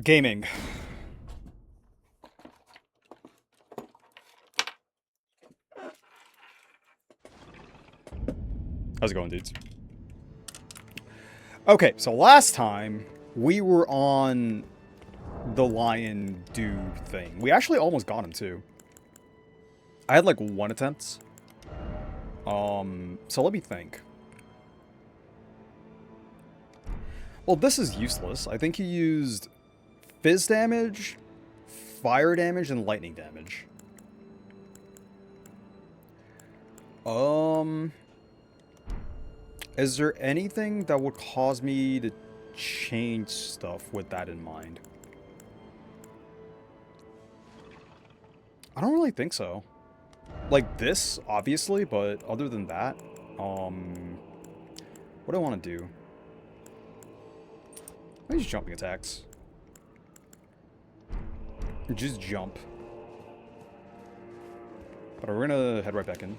Gaming. How's it going, dudes? Okay, so last time we were on the lion dude thing. We actually almost got him too. I had like one attempt. So let me think. Well, this is useless. I think he used fizz damage, fire damage, and lightning damage. Is there anything that would cause me to change stuff with that in mind? I don't really think so. Like this, obviously, but other than that, what do I want to do? Maybe just jumping attacks. Just jump. But we're gonna head right back in.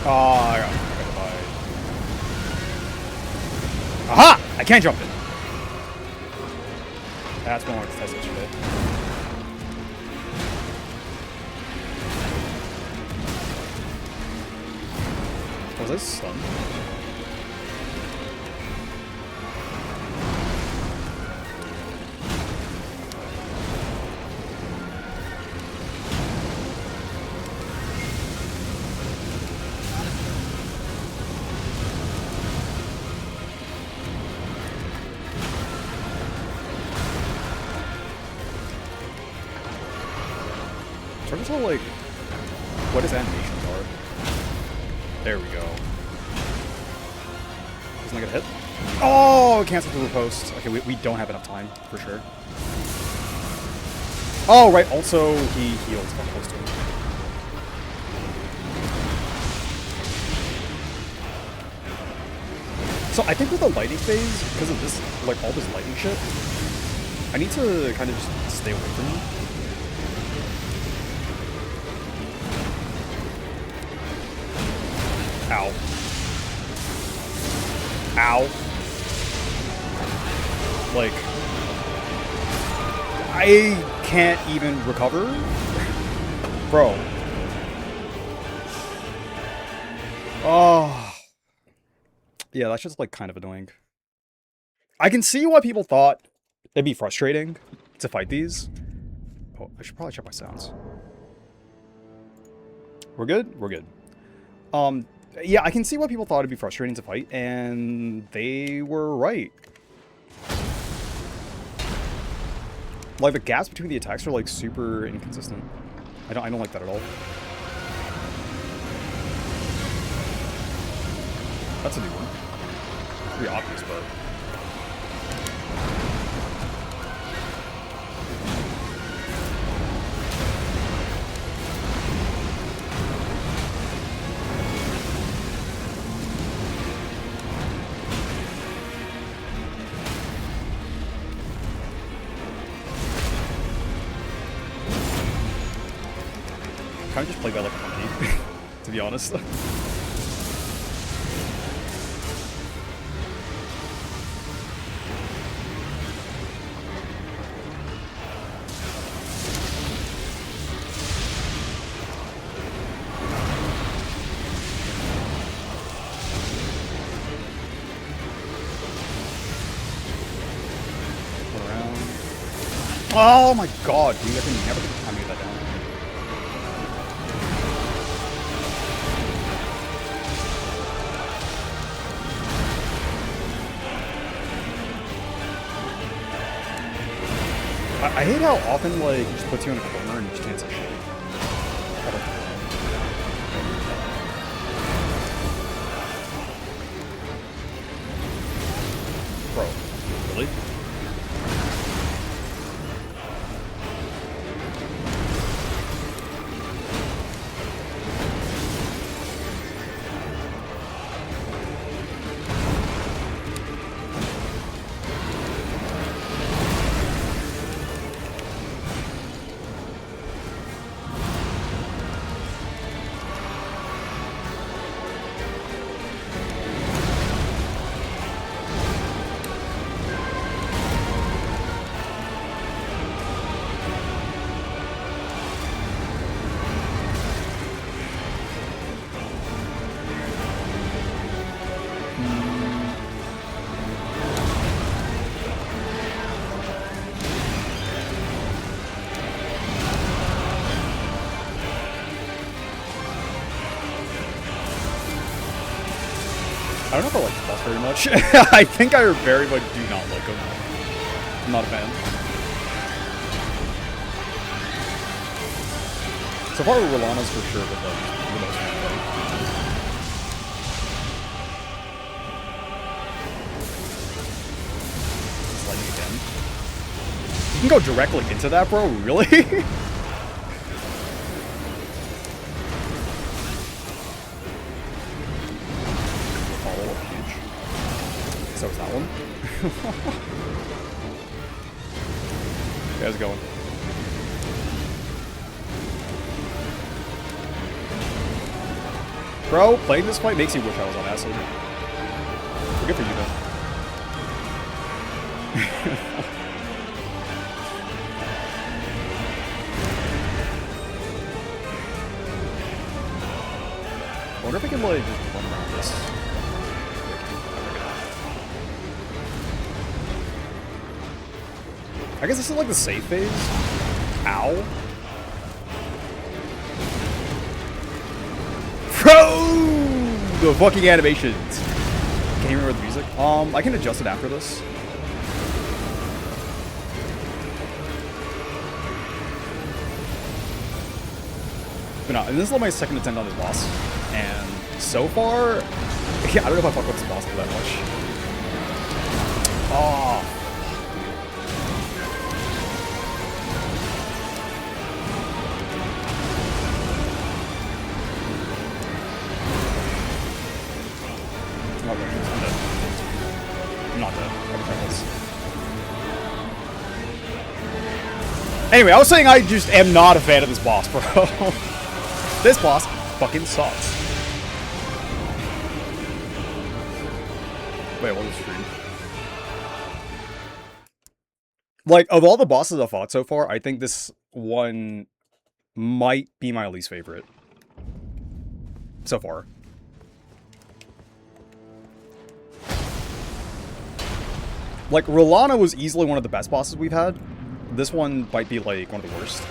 Oh, I gotta buy. Aha! I can't jump it. That's one more to test yesterday. Was I stunned? Try to tell, like, what his animations are. There we go. Isn't that gonna hit? Oh, canceled the riposte. Okay, we don't have enough time, for sure. Oh, right, also, he heals while close to him. So I think with the lightning phase, because of this, like, all this lightning shit, I need to kind of just stay away from him. Ow. Ow. Like, I can't even recover? Bro. Oh. Yeah, that's just, like, kind of annoying. I can see why people thought it'd be frustrating to fight these. Oh, I should probably check my sounds. We're good? We're good. Yeah, I can see why people thought it'd be frustrating to fight, and they were right. Like, the gaps between the attacks are, like, super inconsistent. I don't like that at all. That's a new one. Pretty obvious, but... kind of just play by like a monkey, to be honest. Oh my god, dude, I can never get the time to get that down. I hate how often, like, he just puts you in a corner and you just can't say shit. I don't know. Bro, really? I don't know if I like this boss very much. I think I very much do not like him. I'm not a fan. So far, Rolana's for sure, but like the most fun. It's lightning again. You can go directly into that, bro? Really? So is that one? How's it going? Bro, playing this fight makes you wish I was on acid. Good for you, though. I wonder if I can, like, just run around this. I guess this is, like, the safe phase. Ow. Bro! The fucking animations. Can you remember the music? I can adjust it after this. But no, this is like my second attempt on this boss. And so far, yeah, I don't know if I fuck with this boss that much. Oh. I'm not dead. Anyway, I was saying I just am not a fan of this boss, bro. This boss fucking sucks. Wait, what was stream? Like, of all the bosses I've fought so far, I think this one might be my least favorite. So far. Like, Rolana was easily one of the best bosses we've had. This one might be, like, one of the worst.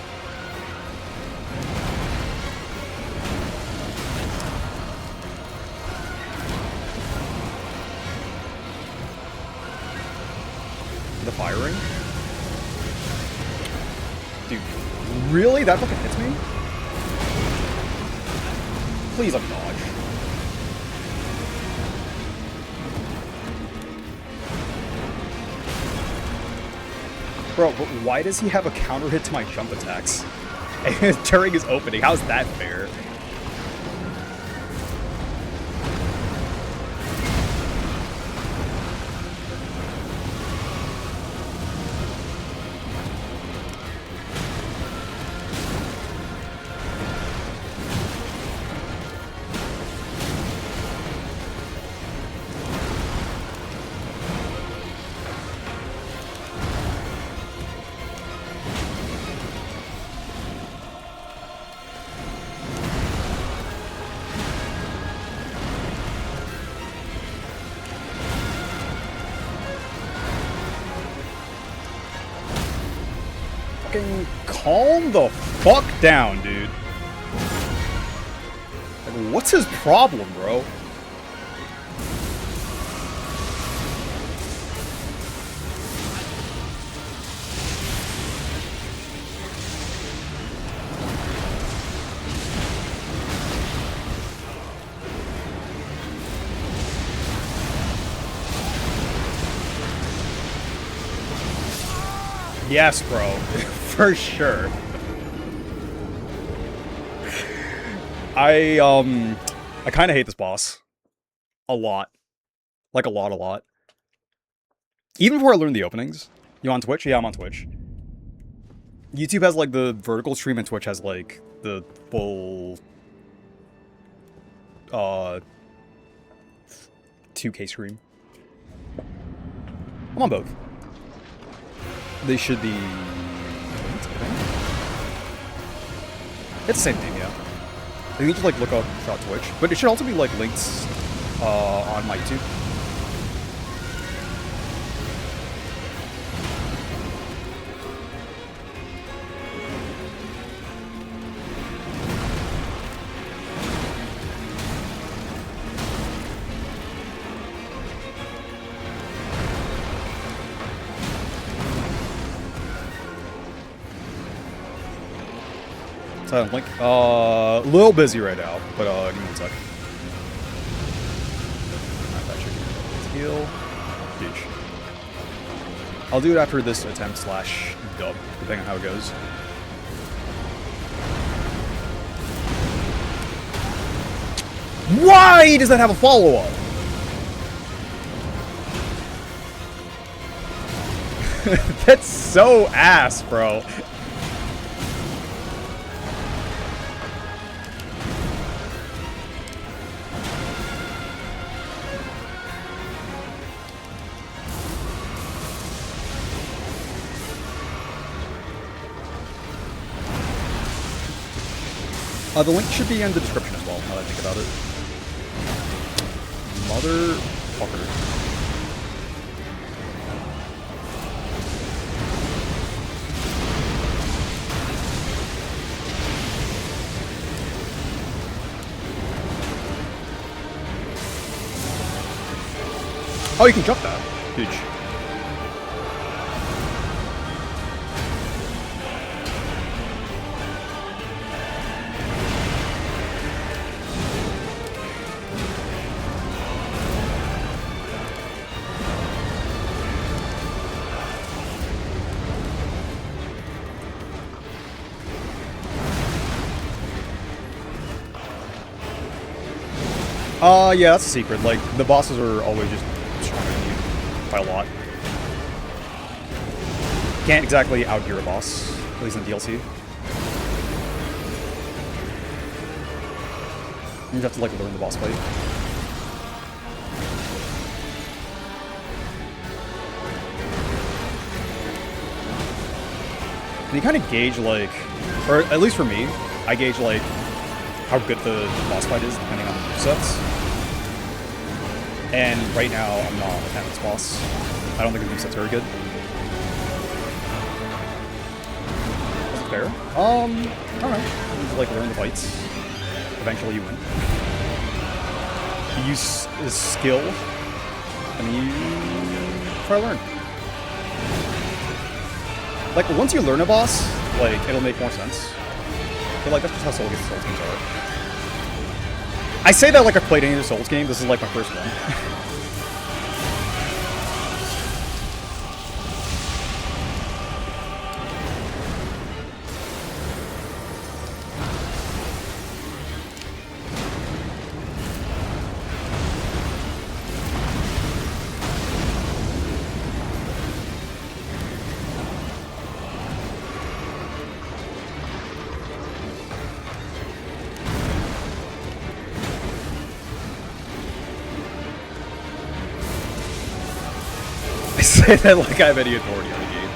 The firing? Dude, really? That fucking hits me? Please let me dodge. Bro, but why does he have a counter hit to my jump attacks during his opening? How's that fair? Fucking calm the fuck down, dude. Like, what's his problem, bro? Yes, bro. For sure. I kind of hate this boss. A lot. Like, a lot. Even before I learned the openings. You on Twitch? Yeah, I'm on Twitch. YouTube has, like, the vertical stream, and Twitch has, like, the full... 2K stream. I'm on both. They should be... It's the same thing, yeah. You need to, like, look up Shot Twitch. But it should also be, like, linked on my YouTube. Link. A little busy right now, but give me 1 sec. Not that should heal. Huge. I'll do it after this attempt slash dub, depending on how it goes. Why does that have a follow-up? That's so ass, bro. The link should be in the description as well, now that I think about it. Motherfucker. Oh, you can jump that. Huge. Yeah, that's a secret. Like, the bosses are always just stronger than you by a lot. Can't exactly outgear a boss, at least in the DLC. You just have to, like, learn the boss fight. And you kind of gauge, like, or at least for me, I gauge, like, how good the boss fight is depending on the movesets. And right now, I'm not a fan of this boss. I don't think the moveset's very good. Is it fair? I don't know. You need to, like, learn the fights. Eventually you win. You use his skill, and you try to learn. Like, once you learn a boss, like, it'll make more sense. But, like, that's just how Souls games are. I say that like I've played any of the Souls game. This is like my first one. I say that like I have any authority on the game,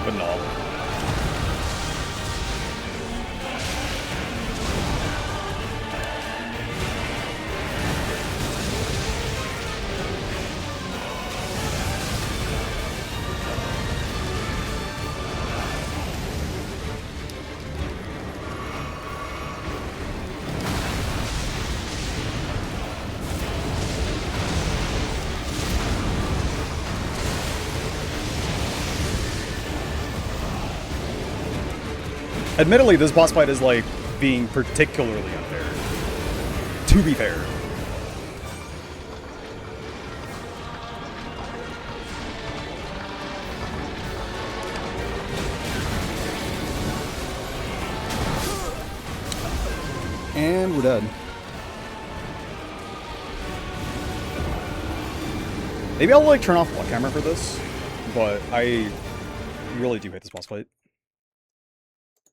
but no. Admittedly, this boss fight is, like, being particularly unfair. To be fair. And we're dead. Maybe I'll, like, turn off one camera for this, but I really do hate this boss fight.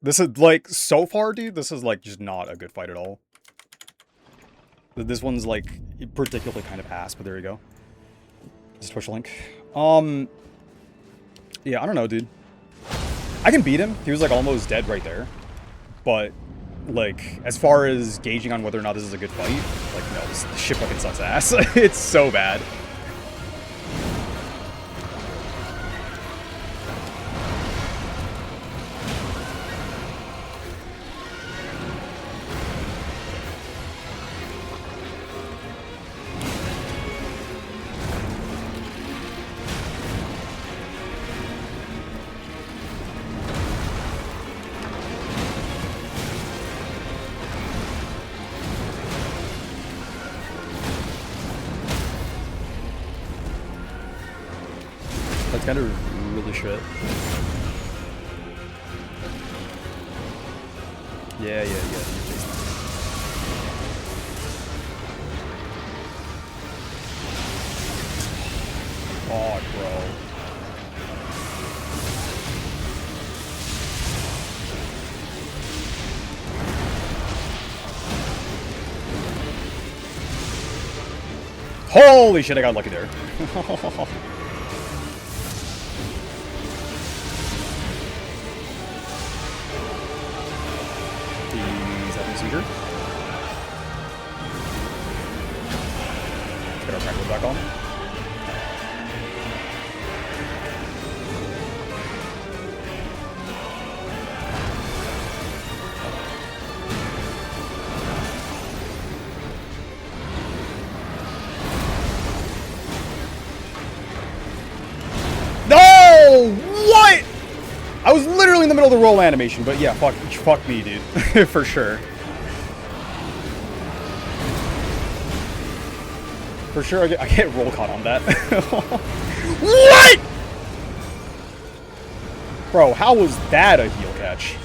This is, like, so far, dude, this is, like, just not a good fight at all. This one's, like, particularly kind of ass, but there you go. Just push a link. Yeah, I don't know, dude. I can beat him. He was, like, almost dead right there. But, like, as far as gauging on whether or not this is a good fight, like, no, this shit fucking sucks ass. It's so bad. it's kind of really shit. Yeah. Oh, bro. Holy shit, I got lucky there. He's having a seizure. Let's get our crackle back on. No! What? I was literally in the middle of the roll animation, but yeah, fuck me, dude. For sure. For sure, I get roll caught on that. What? Bro, how was that a heal catch?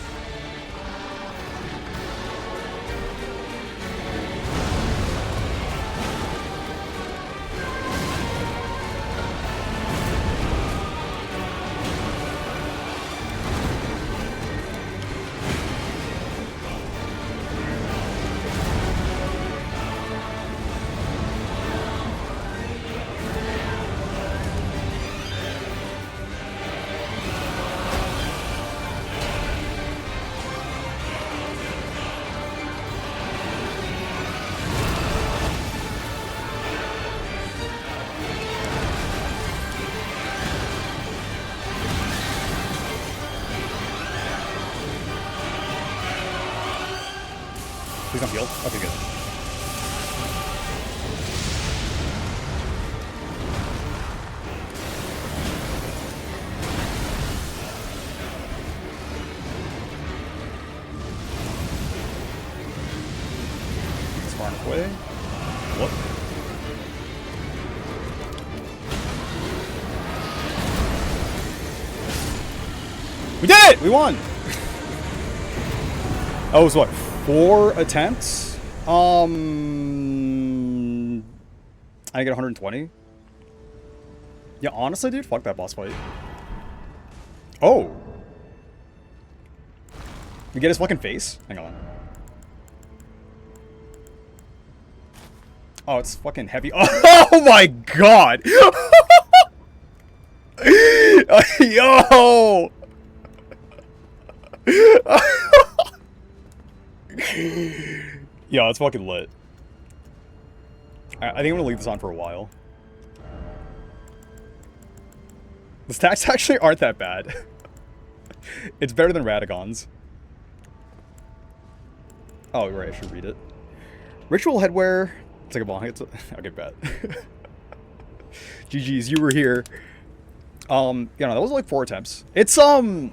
Please don't heal. Okay, good. It's far enough away. What? We did it! We won! Oh, it was what? 4 attempts? I get 120. Yeah, honestly, dude, fuck that boss fight. Oh! We get his fucking face? Hang on. Oh, it's fucking heavy. Oh my god! Yo! Yo, it's fucking lit. I think I'm gonna leave this on for a while. The stacks actually aren't that bad. It's better than Radagon's. Oh, right, I should read it. Ritual headwear. It's like a ball. Okay, bad. GG's, you were here. You know, that was like 4 attempts. It's, I'm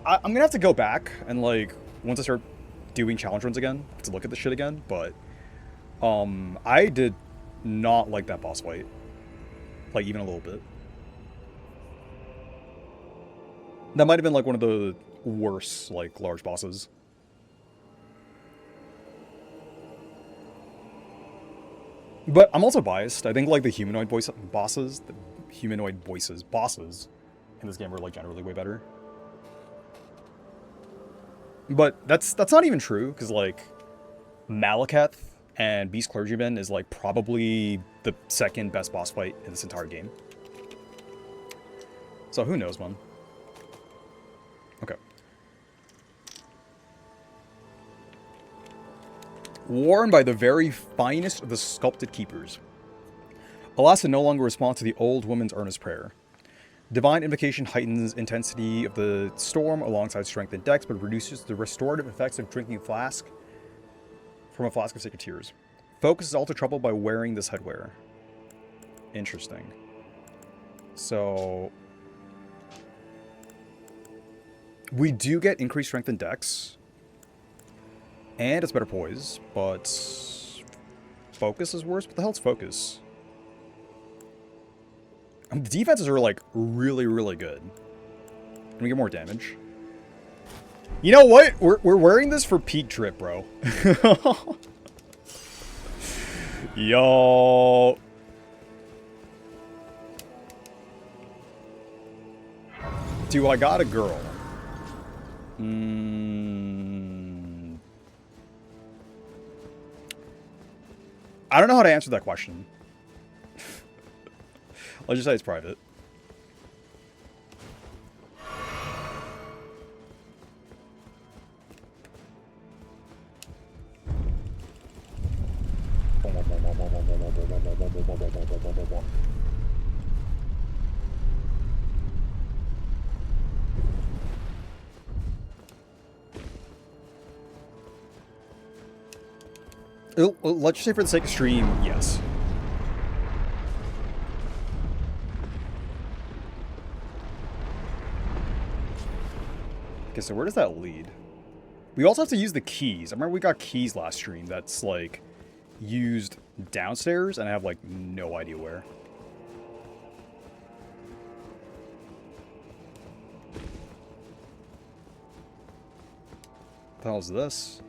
gonna have to go back and, like, once I start doing challenge runs again, to look at this shit again, but, I did not like that boss fight. Like, even a little bit. That might have been, like, one of the worst, like, large bosses. But I'm also biased. I think, like, the humanoid bosses in this game are, like, generally way better. But that's not even true, because, like, Malekith and Beast Clergyman is, like, probably the second best boss fight in this entire game. So who knows, man. Okay. Worn by the very finest of the sculpted keepers. Alas, it no longer responds to the old woman's earnest prayer. Divine Invocation heightens intensity of the storm alongside strength and dex, but reduces the restorative effects of drinking flask from a flask of sacred tears. Focus is also troubled by wearing this headwear. Interesting. So we do get increased strength and dex. And it's better poise, but focus is worse. What the hell's focus? The defenses are like really, really good. And we get more damage. You know what? We're wearing this for peak drip, bro. Yo. Do I got a girl? I don't know how to answer that question. Let's just say it's private. Let's just say for the sake of stream, yes. Okay, so where does that lead? We also have to use the keys. I remember we got keys last stream that's, like, used downstairs, and I have, like, no idea where. What the hell is this?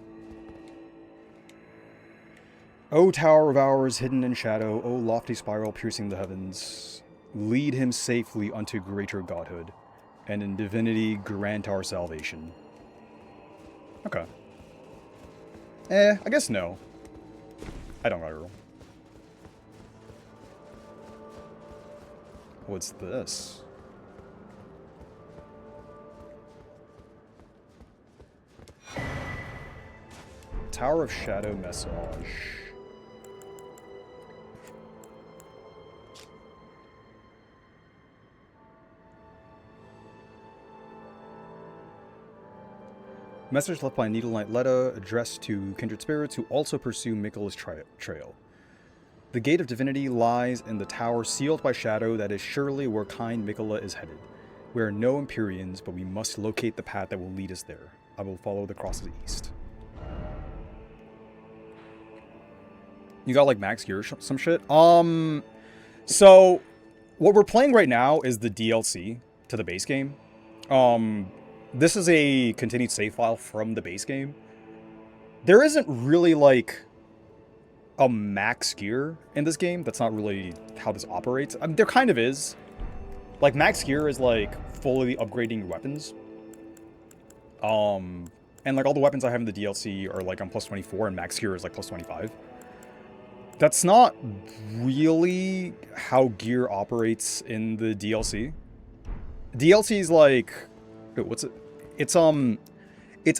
O tower of ours, hidden in shadow, O lofty spiral piercing the heavens, lead him safely unto greater godhood, and in divinity grant our salvation. Okay. I guess no. I don't got a rule. What's this? Tower of Shadow Massage. Message left by Needle Knight Letta, addressed to kindred spirits who also pursue Miquella's trail. The gate of divinity lies in the tower sealed by shadow that is surely where kind Miquella is headed. We are no Empyreans, but we must locate the path that will lead us there. I will follow the crosses east. You got like max gear or some shit? So what we're playing right now is the DLC to the base game. This is a continued save file from the base game. There isn't really, like, a max gear in this game. That's not really how this operates. I mean, there kind of is. Like, max gear is, like, fully upgrading your weapons. And, like, all the weapons I have in the DLC are, like, on plus 24, and max gear is, like, plus 25. That's not really how gear operates in the DLC. DLC is, like... What's it? It's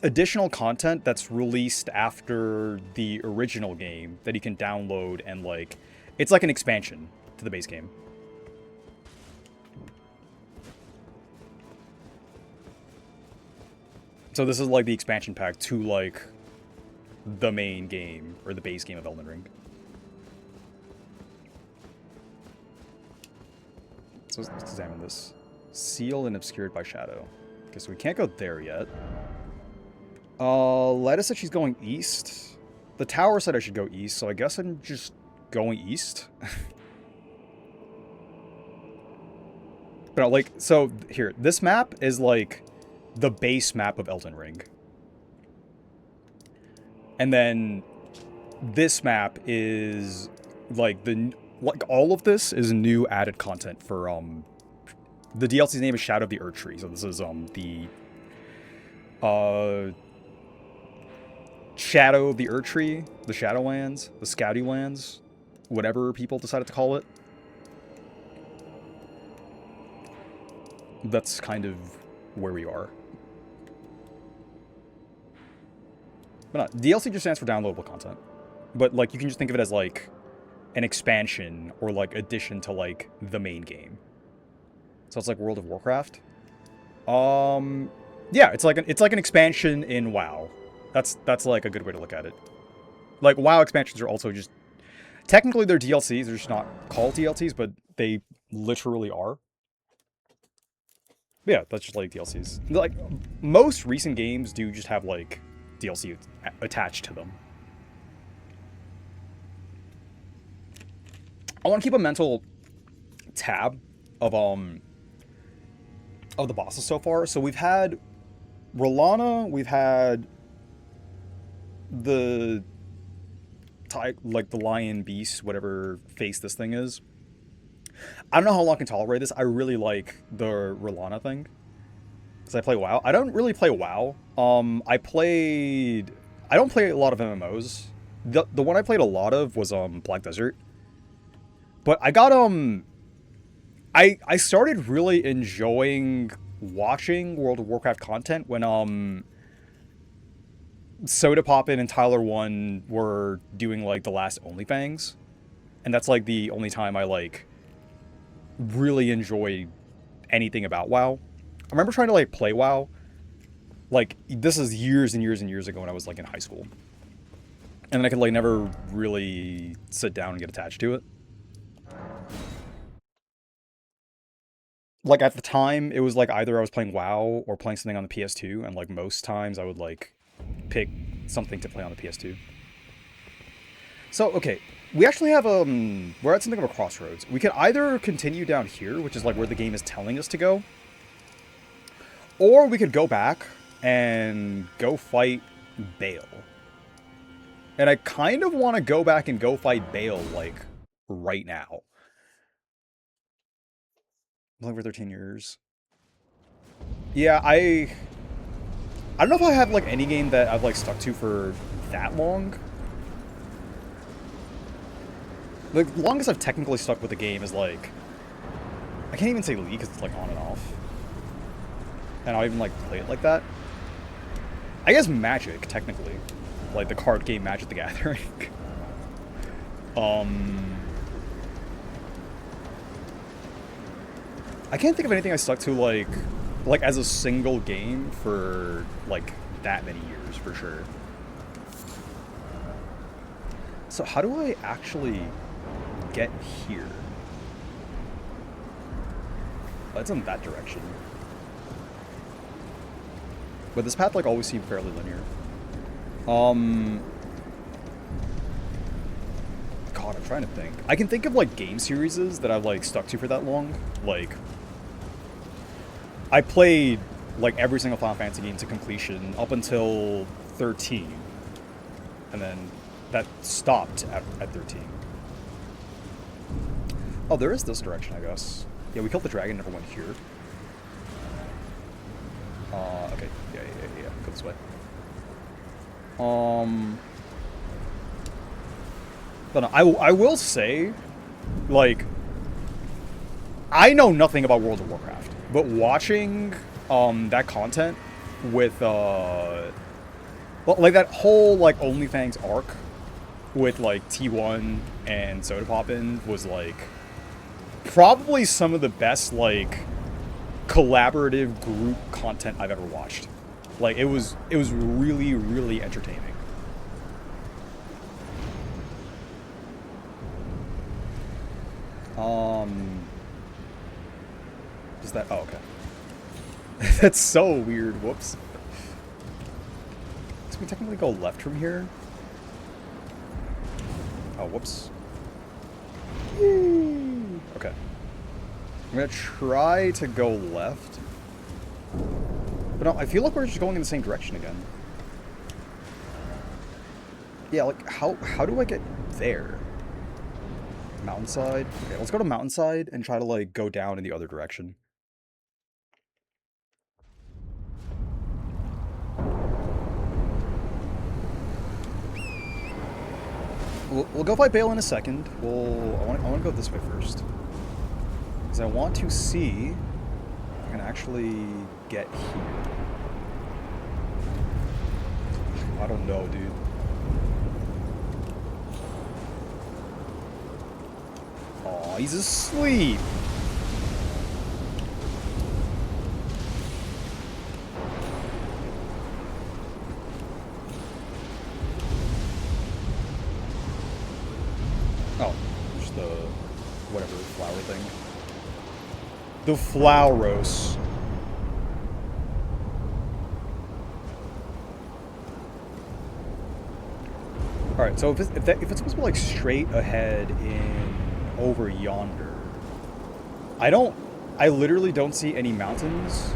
additional content that's released after the original game that you can download and, like, it's like an expansion to the base game. So this is like the expansion pack to, like, the main game or the base game of Elden Ring. So let's examine this. Sealed and obscured by shadow. Okay, so we can't go there yet. Letta said she's going east. The tower said I should go east, so I guess I'm just going east. But, like, so, here. This map is, like, the base map of Elden Ring. And then this map is, like, all of this is new added content for, the DLC's name is Shadow of the Erdtree, so this is, the, Shadow of the Erdtree, the Shadowlands, the Scoutylands, whatever people decided to call it. That's kind of where we are. But not, DLC just stands for downloadable content. But, like, you can just think of it as, like, an expansion or, like, addition to, like, the main game. So it's like World of Warcraft. Yeah, it's like an expansion in WoW. That's like a good way to look at it. Like, WoW expansions are also just technically they're DLCs. They're just not called DLCs, but they literally are. But yeah, that's just like DLCs. Like most recent games do just have like DLC attached to them. I want to keep a mental tab of the bosses so far. So we've had Rolana, we've had the like the lion beast, whatever face this thing is. I don't know how long I can tolerate this. I really like the Rolana thing because I play WoW. I don't really play WoW. I don't play a lot of MMOs. The one I played a lot of was Black Desert. But I got I started really enjoying watching World of Warcraft content when Soda Poppin and Tyler One were doing like the last OnlyFans. And that's like the only time I like really enjoy anything about WoW. I remember trying to like play WoW. Like this is years and years and years ago when I was like in high school. And then I could like never really sit down and get attached to it. Like at the time, it was like either I was playing WoW or playing something on the PS2, and like most times I would like pick something to play on the PS2. So okay, we actually have we're at something of a crossroads. We can either continue down here, which is like where the game is telling us to go, or we could go back and go fight Bayle. And I kind of want to go back and go fight Bayle like right now. I'm looking for 13 years. Yeah, I don't know if I have like any game that I've like stuck to for that long. The longest I've technically stuck with a game is like, I can't even say League because it's like on and off. And I don't even like play it like that. I guess Magic, technically. Like the card game Magic the Gathering. I can't think of anything I stuck to like as a single game for like that many years for sure. So how do I actually get here? Oh, it's in that direction. But this path like always seemed fairly linear. God, I'm trying to think. I can think of like game series that I've like stuck to for that long. Like I played like every single Final Fantasy game to completion up until 13. And then that stopped at 13. Oh, there is this direction, I guess. Yeah, we killed the dragon, never went here. Okay. Yeah. Go this way. But no, I will say, like, I know nothing about World of Warcraft, but watching that content with well, like that whole like OnlyFans arc with like T1 and Soda Poppin was like probably some of the best like collaborative group content I've ever watched. Like it was really, really entertaining. Is that? Oh, okay. That's so weird. Whoops. So we technically go left from here. Oh, whoops. Okay. I'm gonna try to go left. But no, I feel like we're just going in the same direction again. Yeah, like, how do I get there? Mountainside? Okay, let's go to Mountainside and try to, like, go down in the other direction. We'll go fight Bayle in a second. I want to go this way first. Because I want to see if I can actually get here. I don't know, dude. Aw, he's asleep. Oh, just the whatever flower thing. The Flowros. Alright, so if it's supposed to be like straight ahead in over yonder, I don't I literally don't see any mountains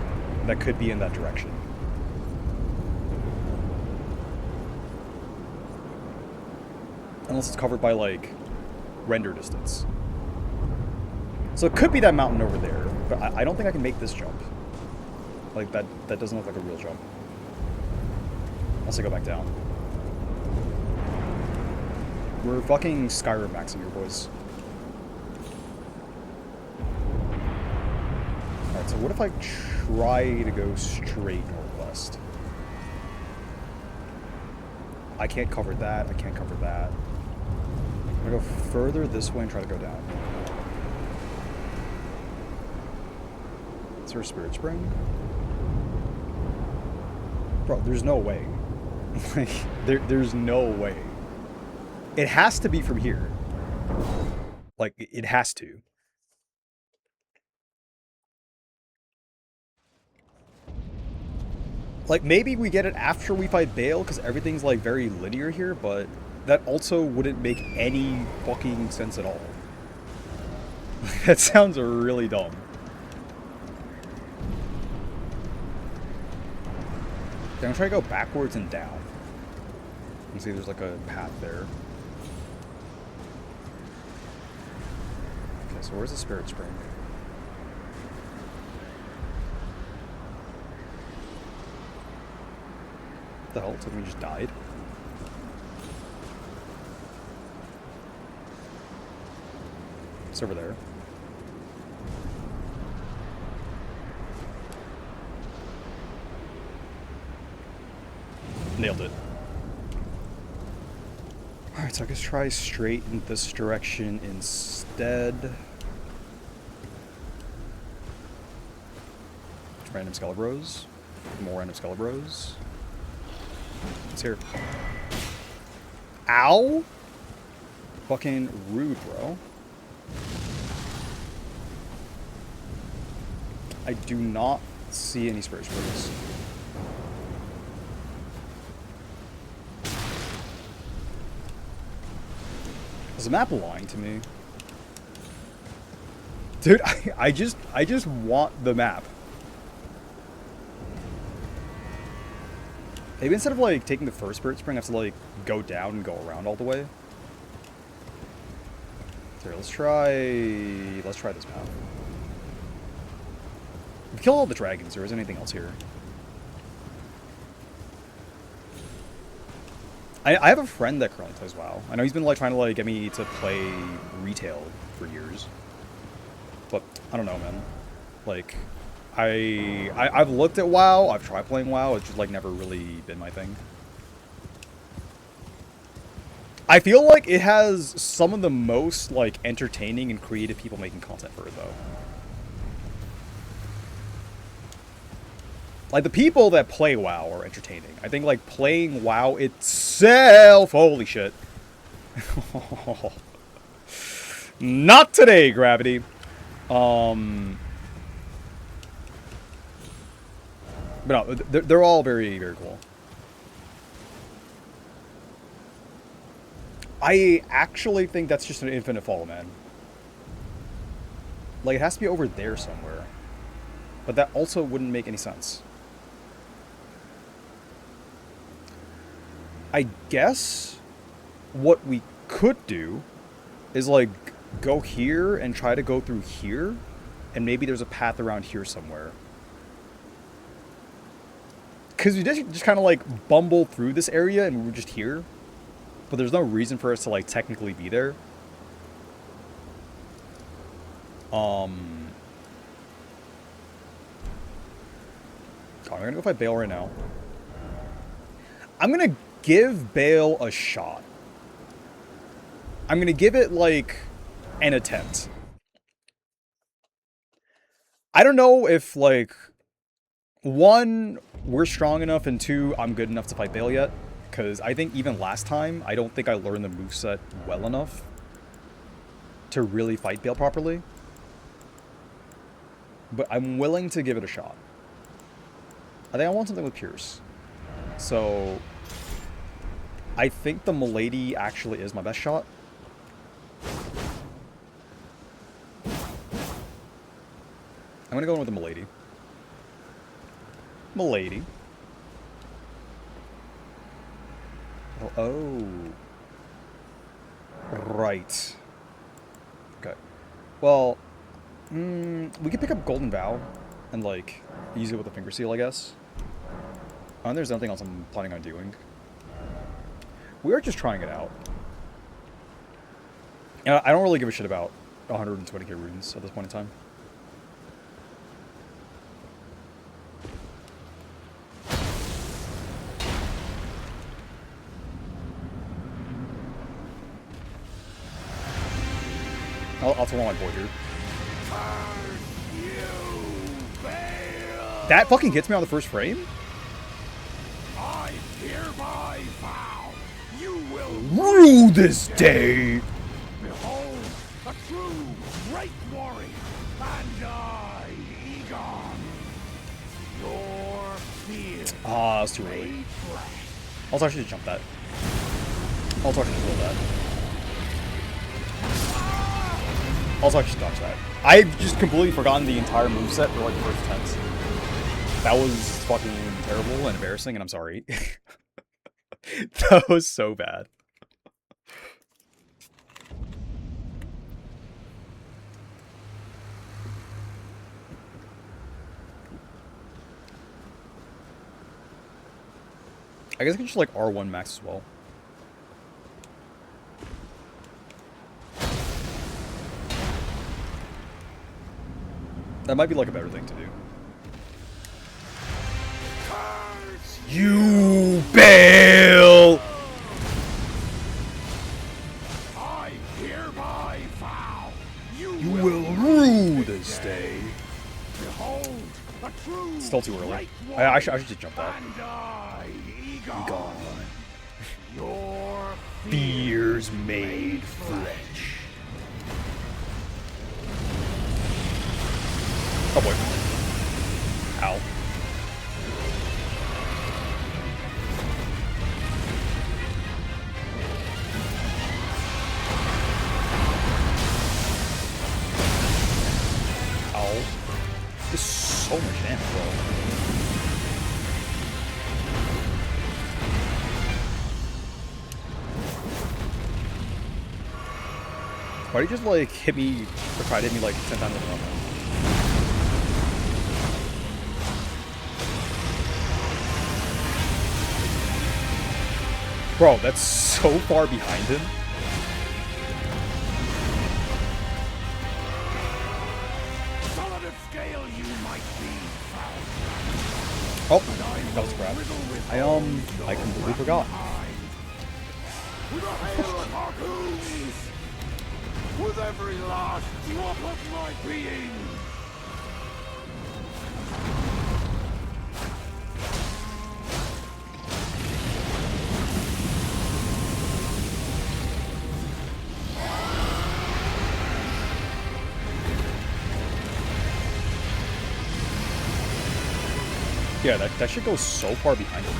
that could be in that direction. Unless it's covered by, like, render distance. So it could be that mountain over there, but I don't think I can make this jump. Like, that doesn't look like a real jump. Unless I go back down. We're fucking Skyrim maxing here, boys. Alright, so what if I try to go straight northwest? I can't cover that, I can't cover that. I'm gonna go further this way and try to go down. Is there a spirit spring? Bro, there's no way. Like, there's no way. It has to be from here. Like, it has to. Like, maybe we get it after we fight Bayle, because everything's, like, very linear here, but that also wouldn't make any fucking sense at all. That sounds really dumb. I'm gonna try to go backwards and down. And see if there's like a path there. Okay, so where's the spirit spring? What the hell? It's like we just died. It's over there. Nailed it. Alright, so I guess try straight in this direction instead. Random Skelebros. More random Skelebros. It's here. Ow! Fucking rude, bro. I do not see any spirit springs. Is the map lying to me? Dude, I just want the map. Maybe instead of like taking the first spirit spring, I have to like go down and go around all the way. Here, let's try this map. We've killed all the dragons. There isn't anything else here. I have a friend that currently plays WoW. I know he's been like trying to like get me to play retail for years, but I don't know, man. Like, I've looked at WoW. I've tried playing WoW. It's just like never really been my thing. I feel like it has some of the most like entertaining and creative people making content for it though. Like, the people that play WoW are entertaining. I think, like, playing WoW itself... Holy shit. Not today, Gravity. But no, they're all very, very cool. I actually think that's just an infinite fall, man. Like, it has to be over there somewhere. But that also wouldn't make any sense. I guess what we could do is, like, go here and try to go through here, and maybe there's a path around here somewhere. Because we just kind of, like, bumble through this area and we were just here, but there's no reason for us to, like, technically be there. I'm gonna go fight Bayle right now. I'm gonna give Bayle a shot. I'm gonna give it, like, an attempt. I don't know if, like, one, we're strong enough, and two, I'm good enough to fight Bayle yet. Because I think even last time, I don't think I learned the moveset well enough to really fight Bayle properly. But I'm willing to give it a shot. I think I want something with Pierce. So I think the Milady actually is my best shot. I'm gonna go in with a Milady. Milady. Oh. Right. Okay. Well, we could pick up Golden Vow and, like, use it with a finger seal, I guess. And there's nothing else I'm planning on doing. We are just trying it out. And I don't really give a shit about 120k runes at this point in time. I'll throw my board here. That fucking hits me on the first frame? I hereby vow you will rue this day! behold a true great warrior, and I, Egon, your fear. Ah, it's too early. Also, I should jump that. Also, I should roll that. Also, I should dodge that. I've just completely forgotten the entire moveset for like the first attempts. That was fucking terrible and embarrassing, and I'm sorry. That was so bad. I guess I can just like R1 max as well. That might be like a better thing to do. You Bayle! I hereby vow you will rue this day. Behold a true Still too early. great I should just jump that. and I, Egon, Gone. your Fears made flesh. Oh boy. Ow. Ow. This is so much damage, bro. Why did you just like hit me or try to hit me like 10 times in a row? Bro, that's so far behind him. solid of scale you might be. Oh, that was crap. I completely forgot. With a hail of harpoons, with every last drop of my being. Yeah, that shit goes so far behind him.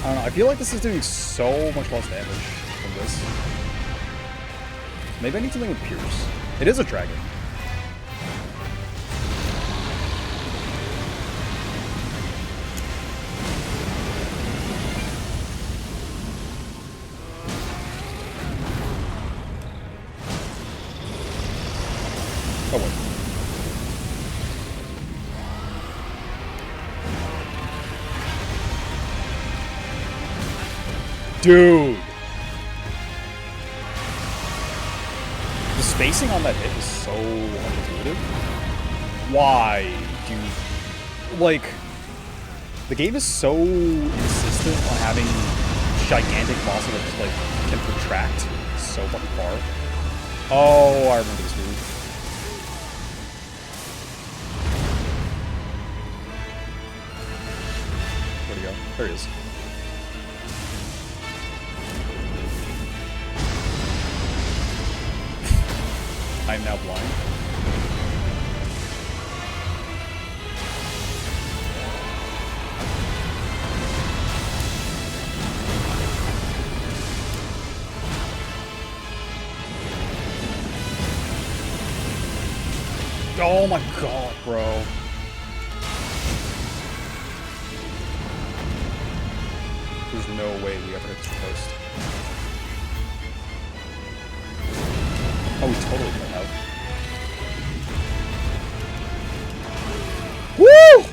I don't know, I feel like this is doing so much less damage than this. Maybe I need something with Pierce. It is a dragon. Oh wait. Dude! The spacing on that hit is so unintuitive. Why do... Like, the game is so insistent on having gigantic bosses that just, like, can protract so fucking far. Oh, I remember this move. Where'd he go? There he is. I'm now blind. Oh my god, bro. There's no way we ever hit this post. Oh, we totally could have. Woo!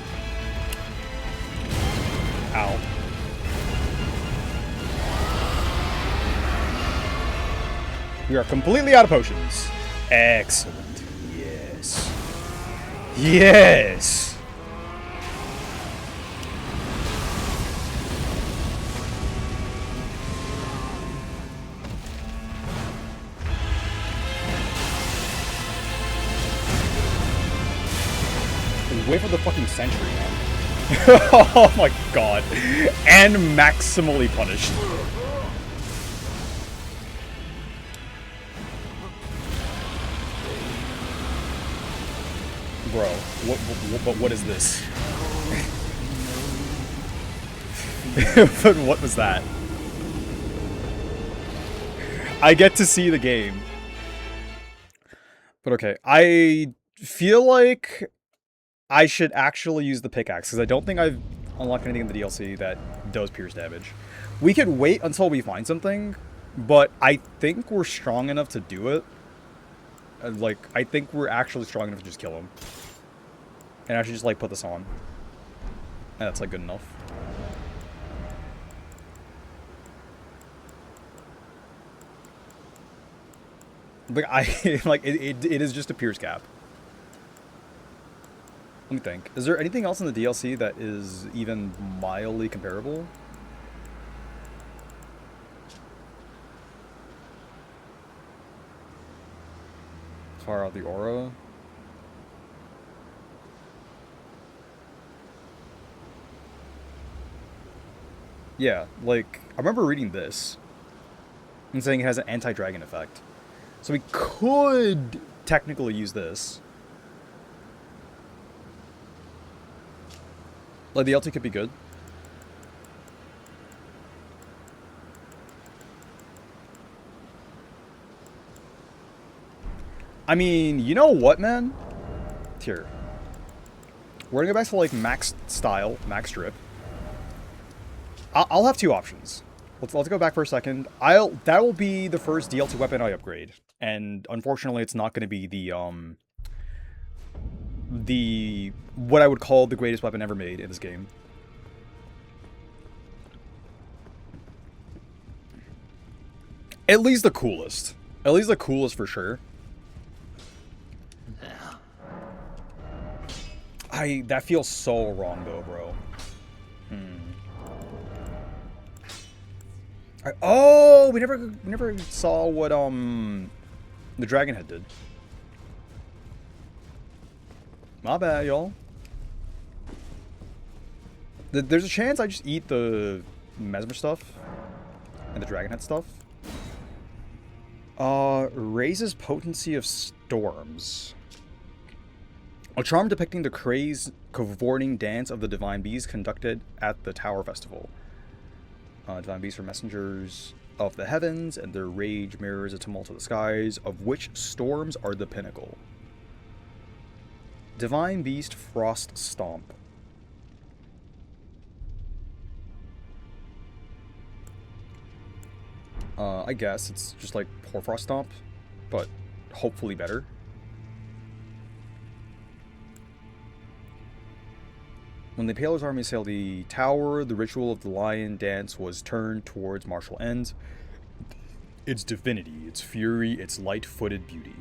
Ow. We are completely out of potions. Excellent. Yes. Yes! Wait for the fucking sentry, man. Oh my god. And maximally punished. Bro, what is this? But what was that? I get to see the game. But okay, I feel like I should actually use the pickaxe, because I don't think I've unlocked anything in the DLC that does pierce damage. We could wait until we find something, but I think we're strong enough to do it. Like, I think we're actually strong enough to just kill him. And I should just, like, put this on. And that's, like, good enough. Like, it is just a pierce cap. Let me think. Is there anything else in the DLC that is even mildly comparable? Fire out the aura. Yeah, like, I remember reading this and saying it has an anti-dragon effect. So we could technically use this. Like, the LT could be good. I mean, you know what, man? Here. We're gonna go back to, like, max style, max drip. I'll have two options. Let's go back for a second. That will be the first DLC weapon I upgrade. And unfortunately, it's not gonna be what I would call the greatest weapon ever made in this game. At least the coolest. At least the coolest for sure. That feels so wrong though, bro. Oh, we never saw what the dragon head did. My bad, y'all. There's a chance I just eat the mesmer stuff and the dragon head stuff. Raises potency of storms. A charm depicting the crazed, cavorting dance of the divine bees conducted at the Tower Festival. Divine beasts are messengers of the heavens, and their rage mirrors a tumult of the skies, of which storms are the pinnacle. Divine beast Frost Stomp. I guess it's just like Hoarfrost Stomp, but hopefully better. When the Impaler's army assailed the tower, the ritual of the lion dance was turned towards martial ends. Its divinity, its fury, its light-footed beauty.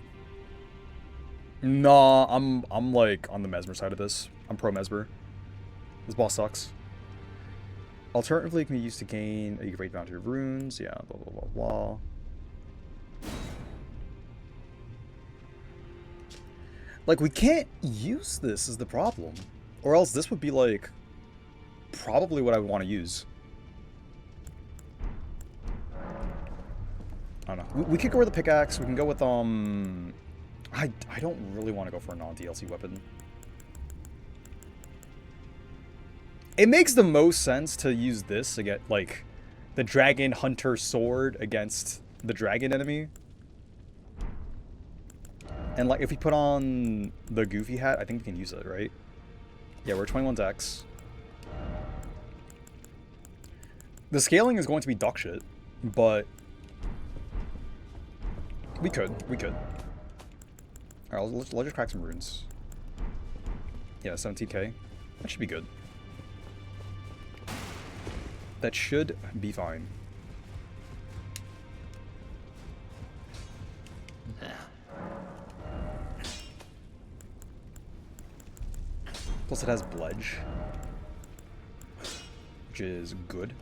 Nah, I'm like on the Mesmer side of this. I'm pro Mesmer. This boss sucks. Alternatively, it can be used to gain a great bounty of runes. Yeah, blah blah blah blah. Like, we can't use this is the problem. Or else this would be, like, probably what I would want to use. I don't know. We could go with the pickaxe. We can go with, I don't really want to go for a non-DLC weapon. It makes the most sense to use this to get, like, the Dragon Hunter sword against the dragon enemy. And, like, if we put on the Goofy hat, I think we can use it, right? Yeah, we're 21 dex. The scaling is going to be dog shit, but we could. Alright, let's just crack some runes. Yeah, 17k. That should be good. That should be fine. Plus it has Bledge, which is good.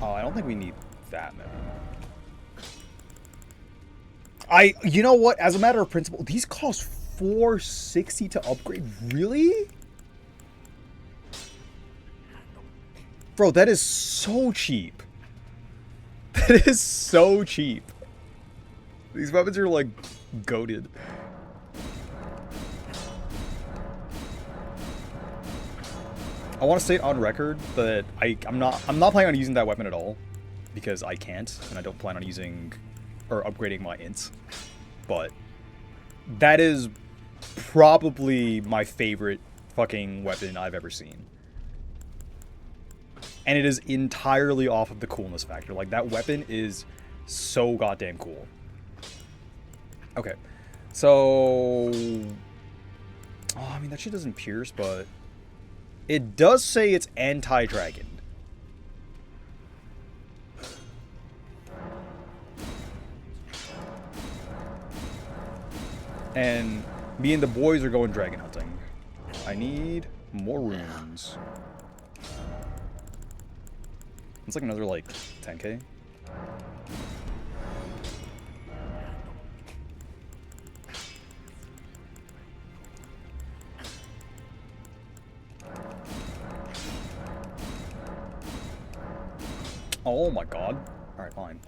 Oh, I don't think we need that many. You know what? As a matter of principle, these cost 460 to upgrade. Really? Bro, that is so cheap. That is so cheap. These weapons are like goated. I want to state on record that I'm not planning on using that weapon at all because I can't, and I don't plan on using or upgrading my int. But that is probably my favorite fucking weapon I've ever seen. And it is entirely off of the coolness factor. Like, that weapon is so goddamn cool. Okay. So... oh, I mean, that shit doesn't pierce, but... it does say it's anti-dragon. And me and the boys are going dragon hunting. I need more runes. It's like another, like, 10k. Oh my god. Alright, fine.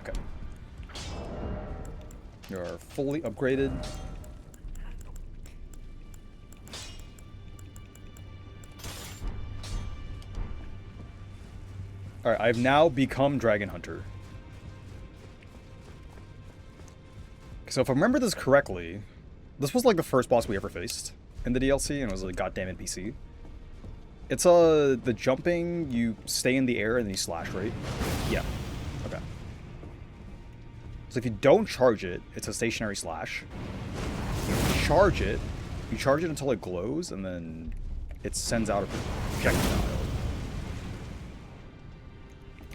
Okay. You're fully upgraded. Alright, I've now become Dragon Hunter. So if I remember this correctly, this was like the first boss we ever faced in the DLC, and it was a goddamn NPC. It's the jumping, you stay in the air and then you slash, right? Yeah. Okay. So if you don't charge it, it's a stationary slash. You charge it until it glows, and then it sends out a projectile.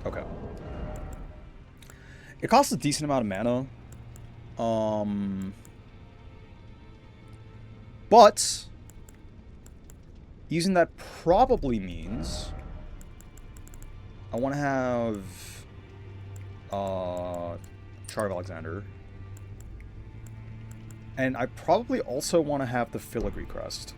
Okay. It costs a decent amount of mana. But using that probably means I want to have Chart of Alexander, and I probably also want to have the Filigree Crest.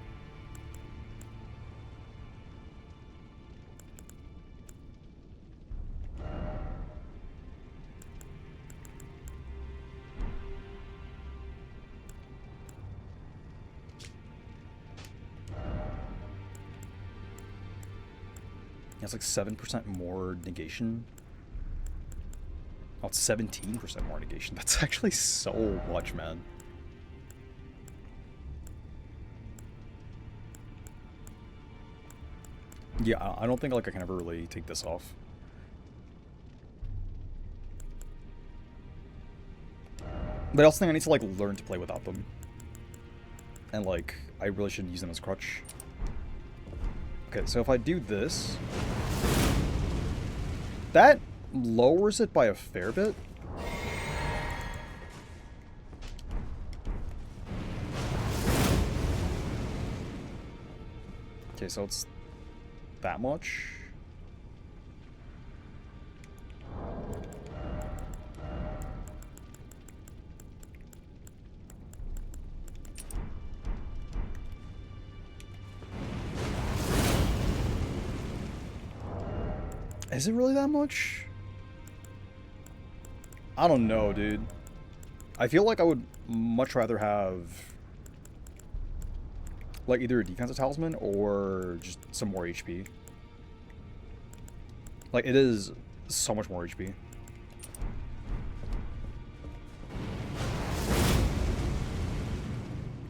It's like 7% more negation. Oh, it's 17% more negation. That's actually so much, man. Yeah, I don't think like I can ever really take this off. But I also think I need to like learn to play without them. And like, I really shouldn't use them as a crutch. Okay, so if I do this, that lowers it by a fair bit. Okay, so it's that much. Is it really that much? I don't know, dude. I feel like I would much rather have like either a defensive talisman or just some more HP. Like, it is so much more HP.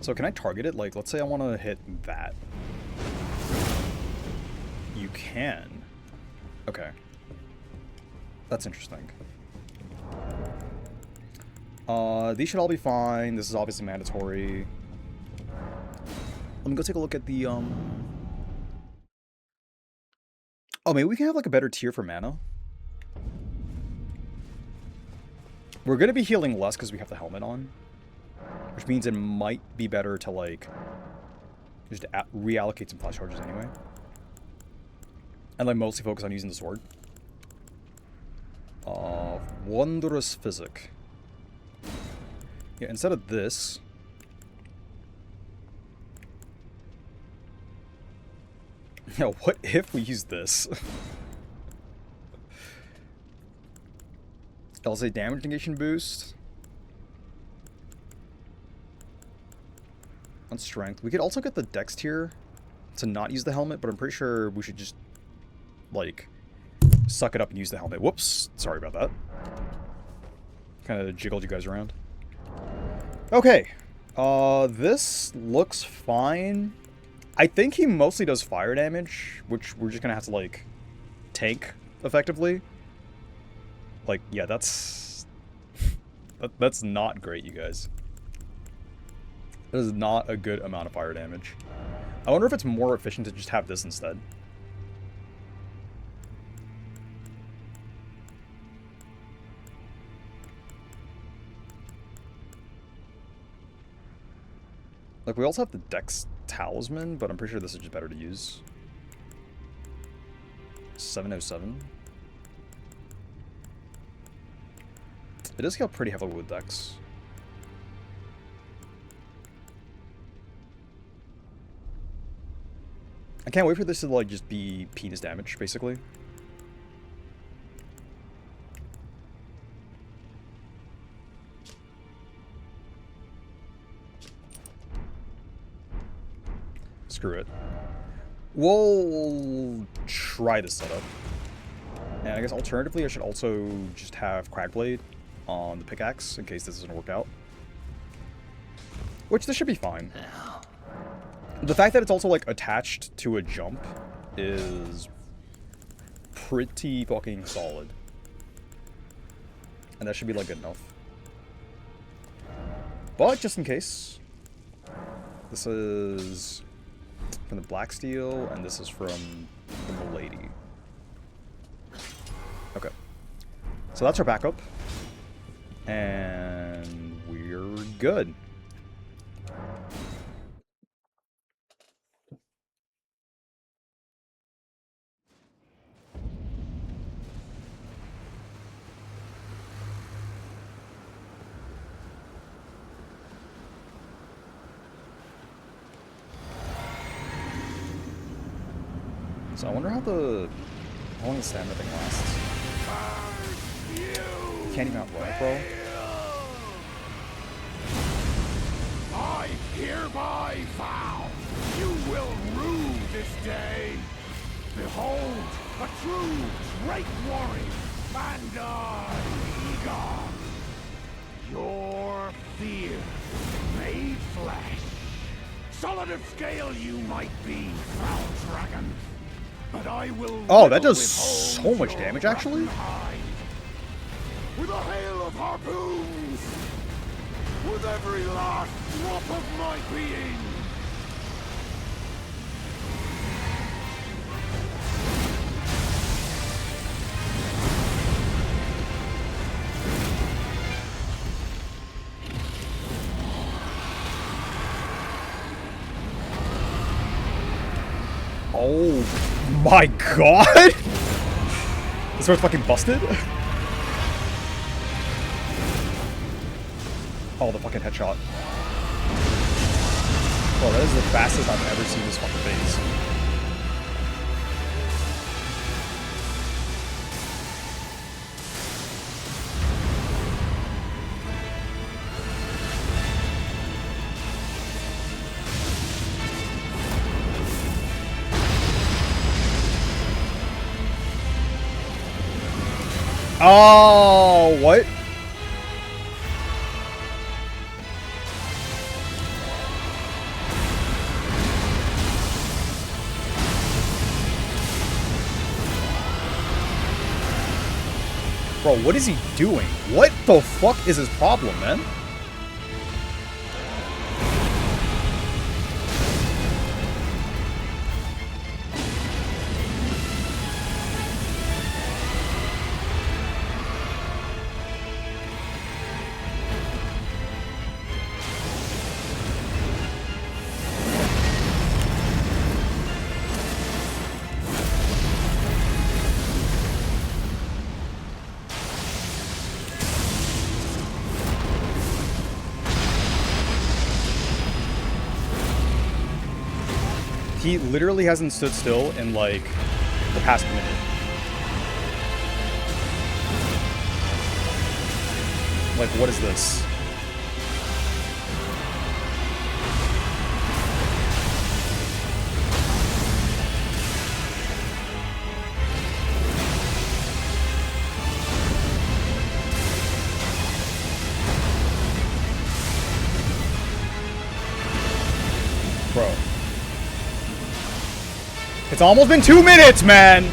So can I target it? Like, let's say I want to hit that. You can. Okay. That's interesting. These should all be fine. This is obviously mandatory. Let me go take a look at the, Oh, maybe we can have, like, a better tier for mana. We're gonna be healing less because we have the helmet on. Which means it might be better to, like, just reallocate some flash charges anyway. And, like, mostly focus on using the sword. Wondrous Physic. Yeah, instead of this... Yeah, what if we use this? I'll say damage negation boost. On strength. We could also get the dex tier to not use the helmet, but I'm pretty sure we should just, like, suck it up and use the helmet. Whoops. Sorry about that. Kind of jiggled you guys around. Okay. This looks fine. I think he mostly does fire damage, which we're just gonna have to, like, tank effectively. Like, yeah, that's... that's not great, you guys. That is not a good amount of fire damage. I wonder if it's more efficient to just have this instead. Like, we also have the Dex Talisman, but I'm pretty sure this is just better to use. 707. It does scale pretty heavily with Dex. I can't wait for this to, like, just be penis damage, basically. Screw it. We'll try this setup. And I guess alternatively, I should also just have Crackblade on the pickaxe in case this doesn't work out. Which this should be fine. The fact that it's also, like, attached to a jump is pretty fucking solid. And that should be, like, good enough. But, just in case, this is from the Black Steel, and this is from the Milady. Okay. So that's our backup. And we're good. So I wonder how long the stamina thing lasts. Can't even outrun, bro. I hereby vow you will rue this day. Behold, a true great warrior, and I, Egon, your fear made flesh. Solid of scale you might be, foul dragon, but I will. Oh, that does so much damage, actually. With a hail of harpoons, with every last drop of my being. Oh my god! This one's fucking busted? Oh, the fucking headshot. Oh, that is the fastest I've ever seen this fucking phase. Oh, what? Bro, what is he doing? What the fuck is his problem, man? He literally hasn't stood still in, like, the past minute. Like, what is this? Bro. It's almost been 2 minutes, man!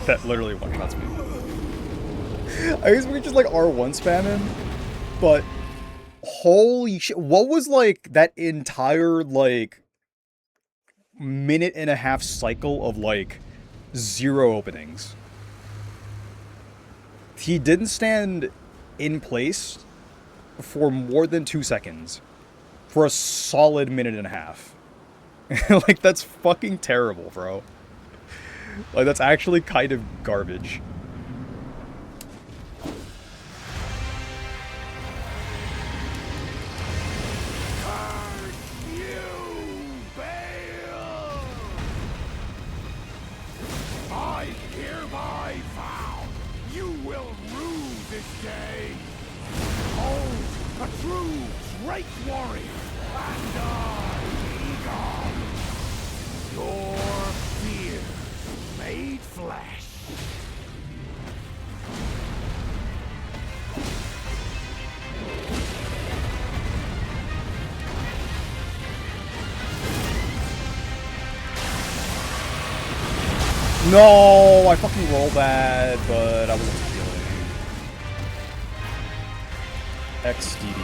That literally one-shots me. I guess we could just, like, R1 spam him, but holy shit, what was, like, that entire, like, minute and a half cycle of, like, 0 openings? He didn't stand in place for more than 2 seconds for a solid minute and a half. Like, that's fucking terrible, bro. Like, that's actually kind of garbage. Curse you, Bayle! I hereby vow you will rue this day. Oh, a true great warrior, and I, Egon, your fear made flesh. No, I fucking rolled bad, but I wasn't feeling. XDD.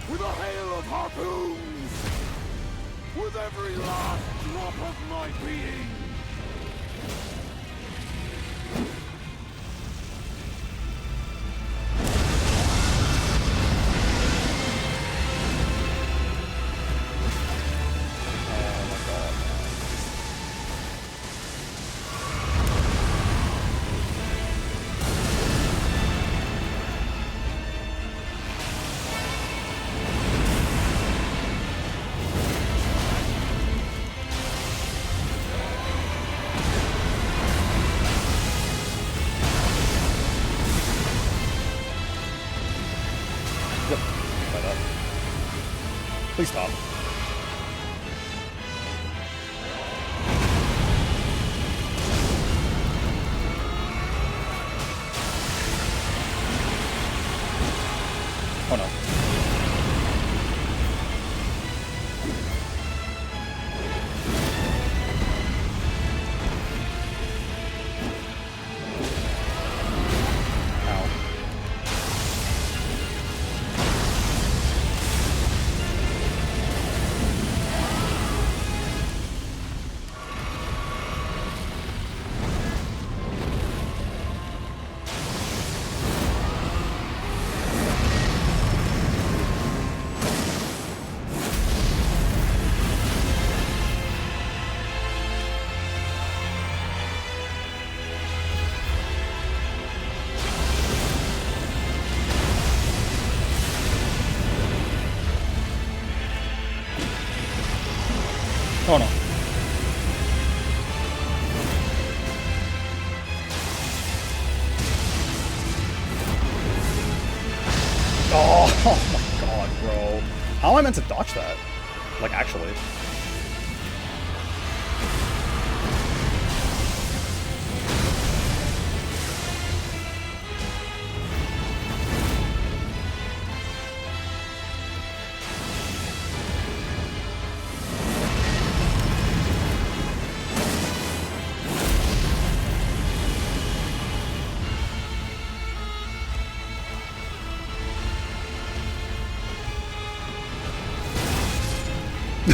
With a hail of harpoons! With every last drop of my being! Please stop. Oh no. Oh my god, bro. How am I meant to dodge that? Like, actually.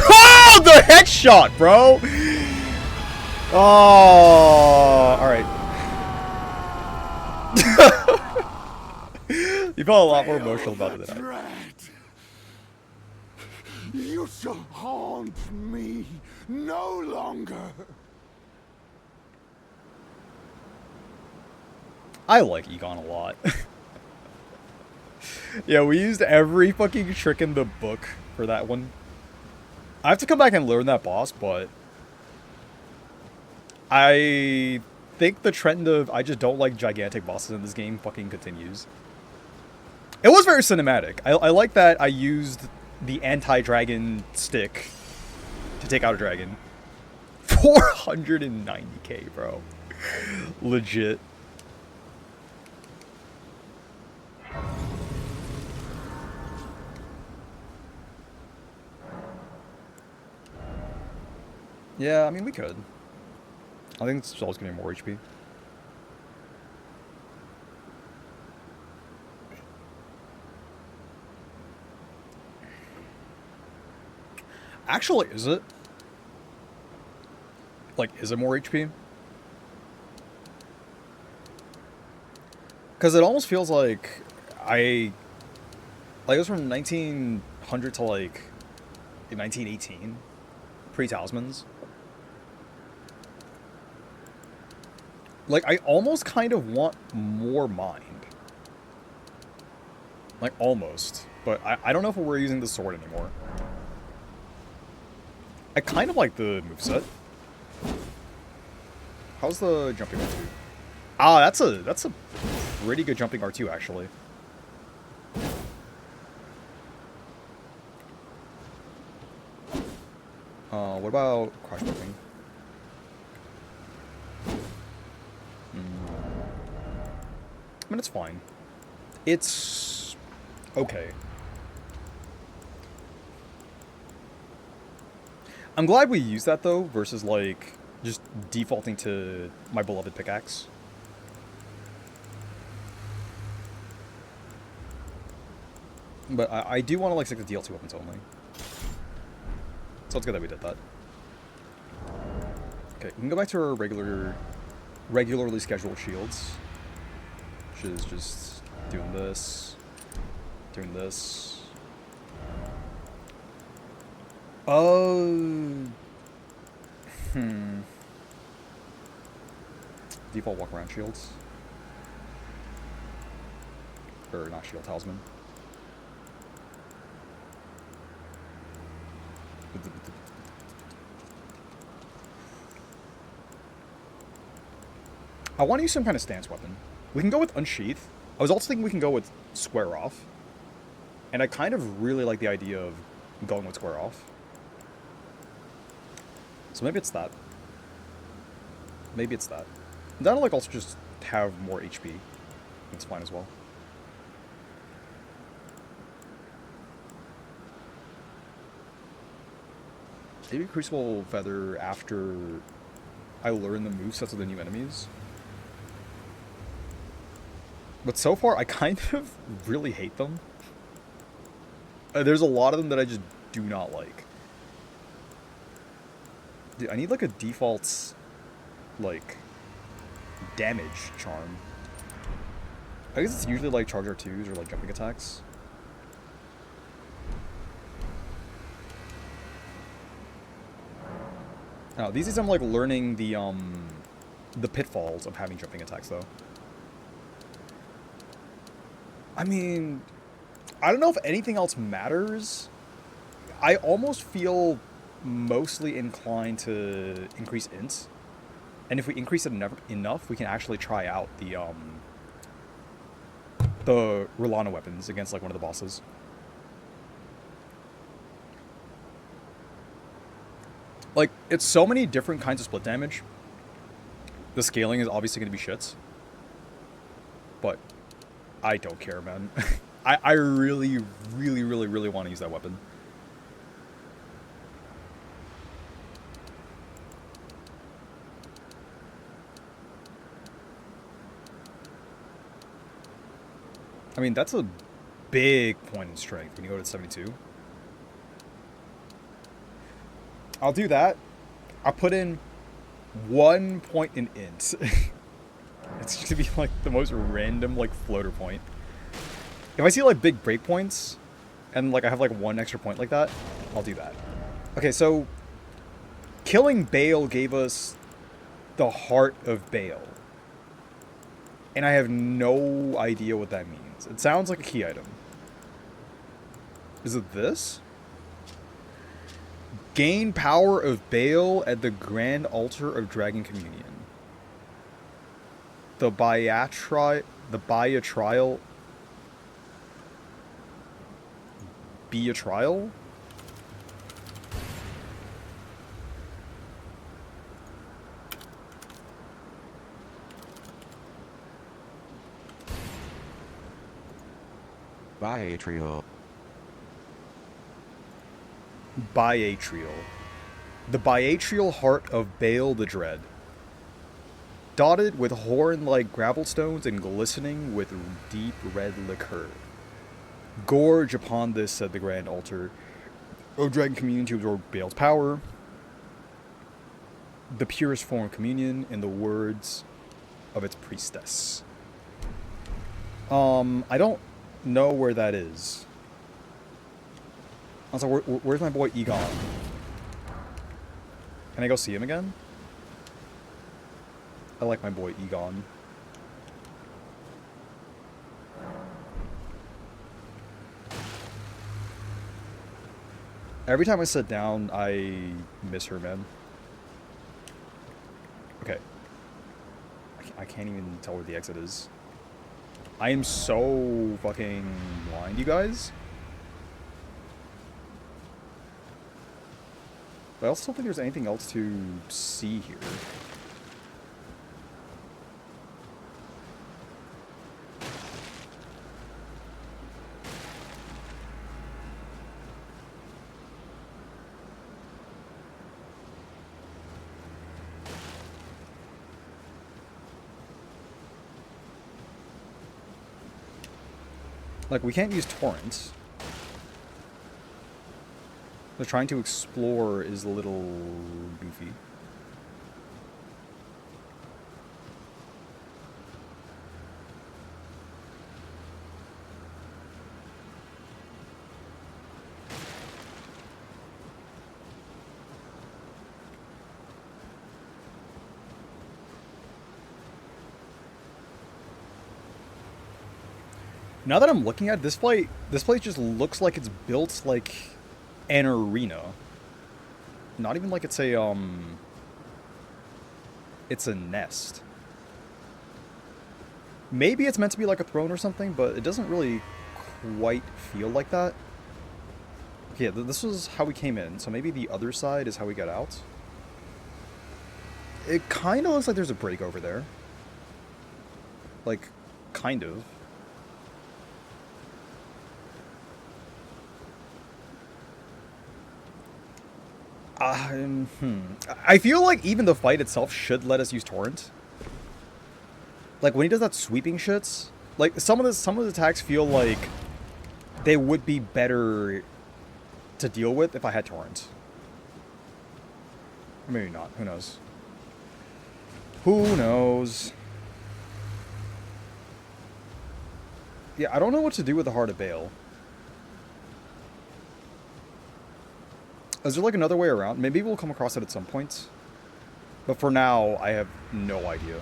Oh, the headshot, bro! Oh, alright. You felt a lot more emotional about it than I. Dread. You shall haunt me no longer. I like Egon a lot. Yeah, we used every fucking trick in the book for that one. I have to come back and learn that boss, but I think the trend of I just don't like gigantic bosses in this game fucking continues. It was very cinematic. I like that I used the anti-dragon stick to take out a dragon. 490k, bro. Legit. Yeah, I mean, we could. I think it's always gonna be more HP. Actually, is it? Like, is it more HP? Because it almost feels like it was from 1900 to like 1918, pre-talismans. Like, I almost kind of want more mind. Like, almost. But I don't know if we're using the sword anymore. I kind of like the moveset. How's the jumping R2? Ah, that's a pretty good jumping R2, actually. What about crash jumping? I mean, it's fine. It's okay. I'm glad we used that, though, versus, like, just defaulting to my beloved pickaxe. But I do want to, like, stick to DLC weapons only. So it's good that we did that. Okay, we can go back to our regularly scheduled shields. Which is just doing this. Doing this. Default walk around shields. Or not shield, talisman. I want to use some kind of stance weapon. We can go with Unsheath. I was also thinking we can go with Square Off. And I kind of really like the idea of going with Square Off. So maybe it's that. Maybe it's that. That'll like also just have more HP. That's fine as well. Maybe Crucible Feather after I learn the movesets of the new enemies. But so far, I kind of really hate them. There's a lot of them that I just do not like. Dude, I need like a default, like, damage charm. I guess it's usually like charge R2s or like jumping attacks. Now, these days I'm like learning the pitfalls of having jumping attacks though. I mean, I don't know if anything else matters. I almost feel mostly inclined to increase int. And if we increase it enough, we can actually try out the Rolana weapons against like one of the bosses. Like, it's so many different kinds of split damage. The scaling is obviously going to be shits. But I don't care, man. I really, really, really, really want to use that weapon. I mean, that's a big point in strength when you go to 72. I'll do that. I'll put in 1 point in int. It's going to be like the most random like floater point. If I see like big breakpoints and like I have like 1 extra point like that, I'll do that. Okay, so killing Bayle gave us the heart of Bayle. And I have no idea what that means. It sounds like a key item. Is it this? Gain power of Bayle at the Grand Altar of Dragon Communion. The Bayatrial be a trial? Bayle Jayle. Bayatrial. The Bayatrial heart of Bayle the Dread. Dotted with horn-like gravel stones and glistening with deep red liquor. Gorge upon this, said the Grand Altar of Dragon Communion, to absorb Bayle's power. The purest form of communion, in the words of its priestess. I don't know where that is. Also, where's my boy Egon? Can I go see him again? I like my boy Egon. Every time I sit down, I miss her, man. Okay. I can't even tell where the exit is. I am so fucking blind, you guys. But I also don't think there's anything else to see here. Like, we can't use torrents. The trying to explore is a little goofy. Now that I'm looking at this place just looks like it's built like an arena. Not even like it's a nest. Maybe it's meant to be like a throne or something, but it doesn't really quite feel like that. Yeah, this was how we came in, so maybe the other side is how we got out. It kind of looks like there's a break over there. Like, kind of. I feel like even the fight itself should let us use torrent. Like when he does that sweeping shits, like some of the attacks feel like they would be better to deal with if I had torrent. Or maybe not. Who knows? Who knows? Yeah, I don't know what to do with the Heart of Bayle. Is there like another way around? Maybe we'll come across it at some point. But for now, I have no idea.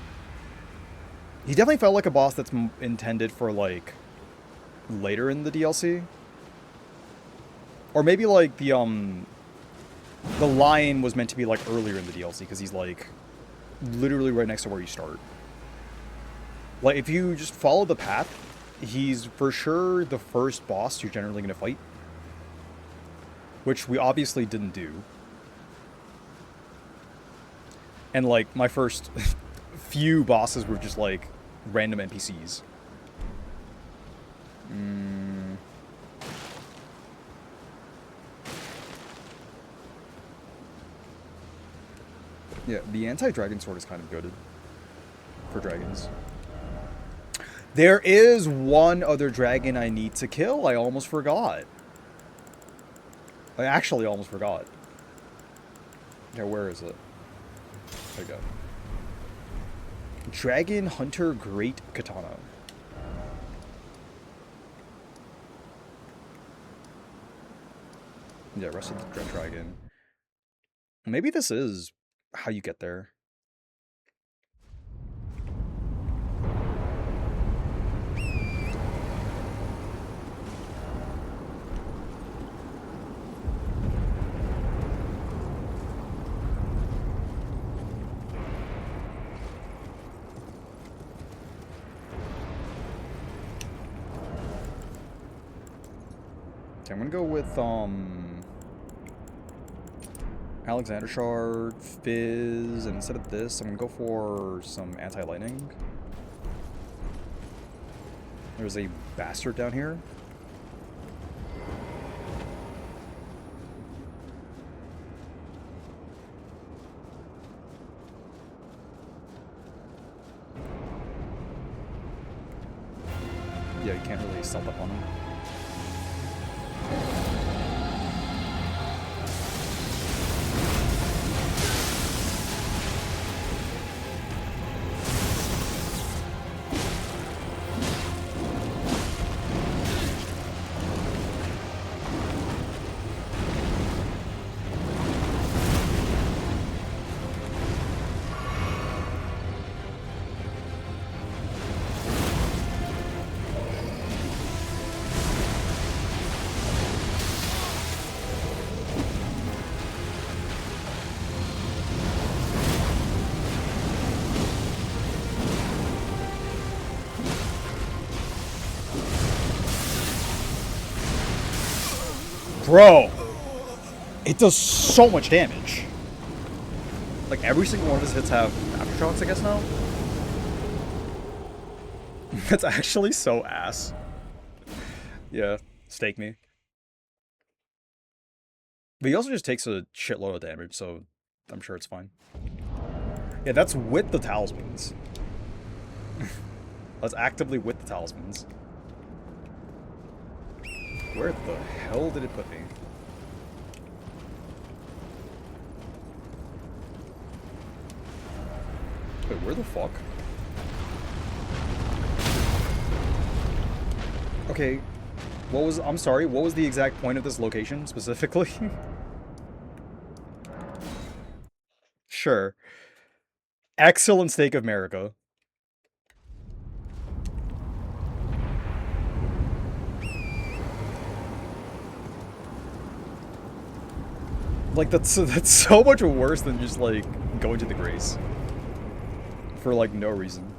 He definitely felt like a boss that's intended for like later in the DLC. Or maybe like the The lion was meant to be like earlier in the DLC because he's like literally right next to where you start. Like if you just follow the path, he's for sure the first boss you're generally going to fight. Which we obviously didn't do. And like my first few bosses were just like random NPCs. Yeah, the anti-dragon sword is kind of goated for dragons. There is one other dragon I need to kill. I almost forgot. I actually almost forgot. Yeah, where is it? There we go. Dragon Hunter Great Katana. Yeah, rest of the Dread Dragon. Maybe this is how you get there. Okay, I'm gonna go with Alexander Shard, Fizz, and instead of this, I'm gonna go for some anti-lightning. There's a bastard down here. Yeah, you can't really stealth up on him. Bro, it does so much damage. Like every single one of his hits have aftershocks, I guess now. That's actually so ass. Yeah, stake me. But he also just takes a shitload of damage, so I'm sure it's fine. Yeah, that's with the talismans. That's actively with the talismans. Where the hell did it put me? Wait, where the fuck? Okay, I'm sorry, what was the exact point of this location, specifically? Sure. Excellent Steak of America. Like, that's so much worse than just, like, going to the Grace. For, like, no reason.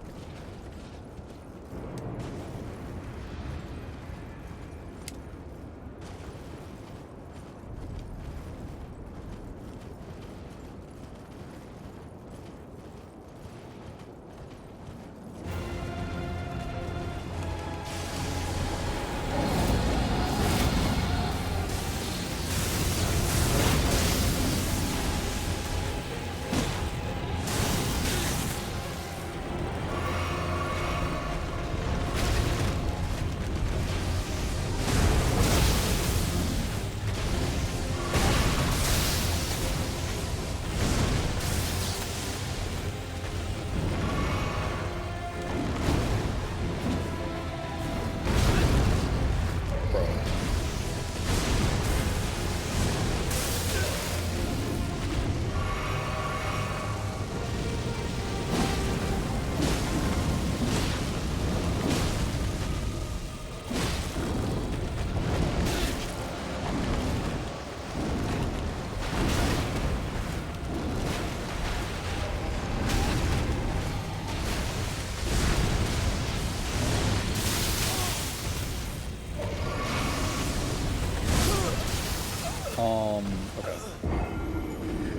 Okay.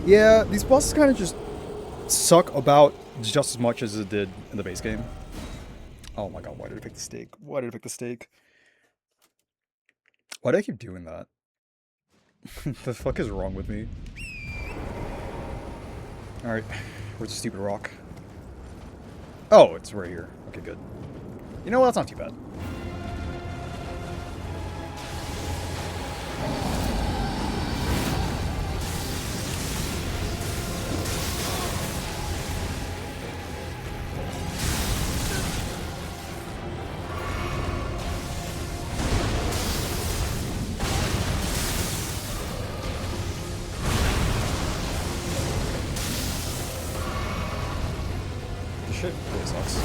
Yeah, these bosses kind of just suck about just as much as it did in the base game. Oh my god, why did I pick the steak? Why did I pick the steak? Why do I keep doing that? The fuck is wrong with me? Alright, where's the stupid rock? Oh, it's right here. Okay, good. You know what? That's not too bad. This shit really sucks.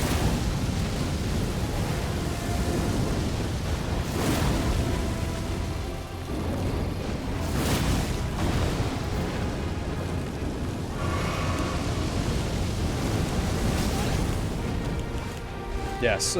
Yes.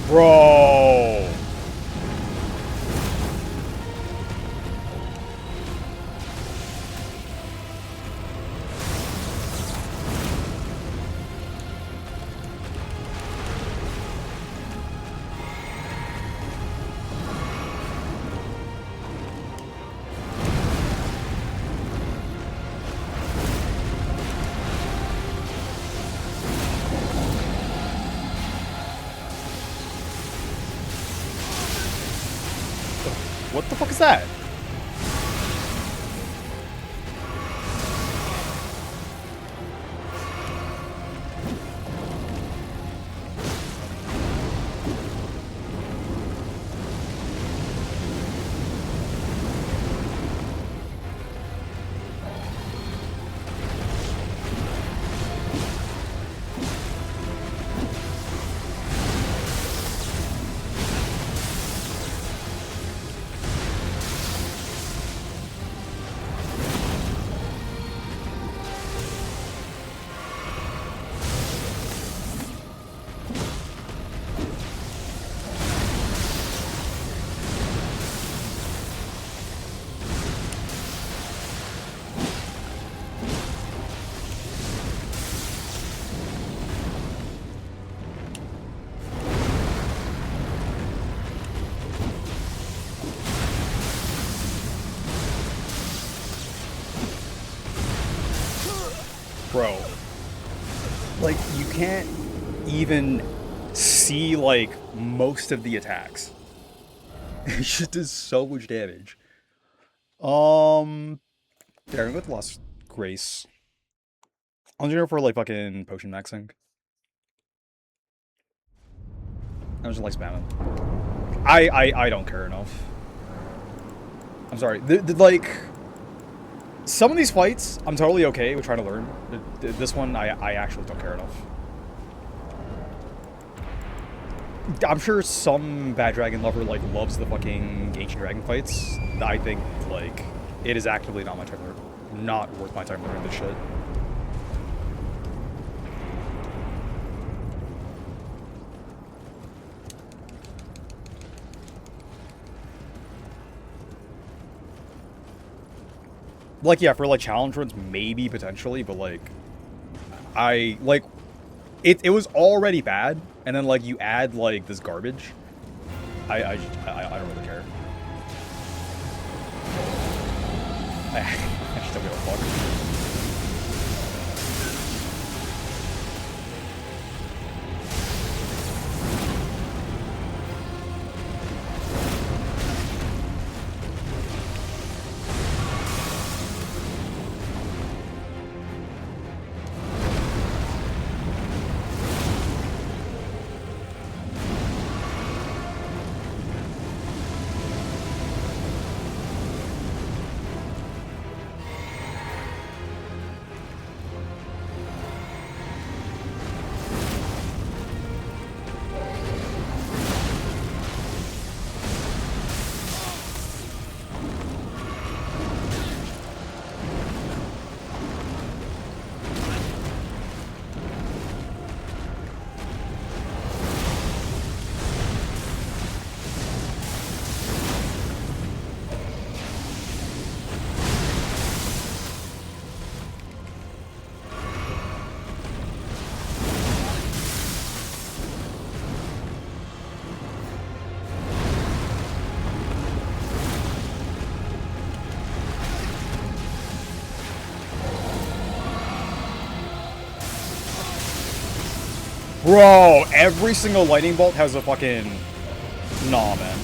Bro. What the fuck is that? Bro. Like, you can't even see, like, most of the attacks. It just does so much damage. Yeah, I'm gonna go with Lost Grace. I'm gonna go for, like, fucking potion maxing. I'm just, like, spamming. I don't care enough. I'm sorry. Like, some of these fights, I'm totally okay with trying to learn. This one, I actually don't care enough. I'm sure some bad dragon lover, like, loves the fucking ancient dragon fights. I think, like, it is actively not not worth my time learning this shit. Like, yeah, for, like, challenge runs, maybe, potentially, but, like, it was already bad, and then, like, you add, like, this garbage. I don't really care. I just don't give a fuck. Bro, every single lightning bolt has a fucking... Nah, man.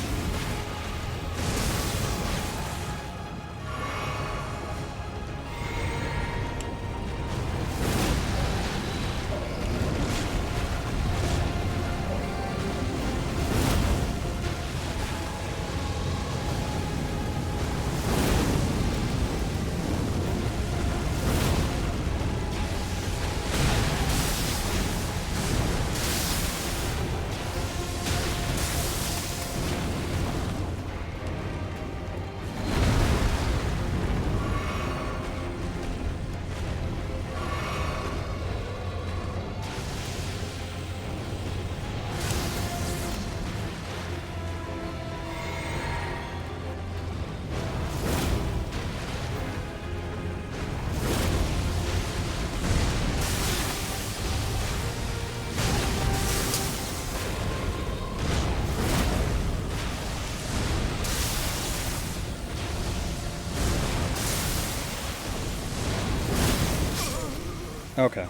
Okay.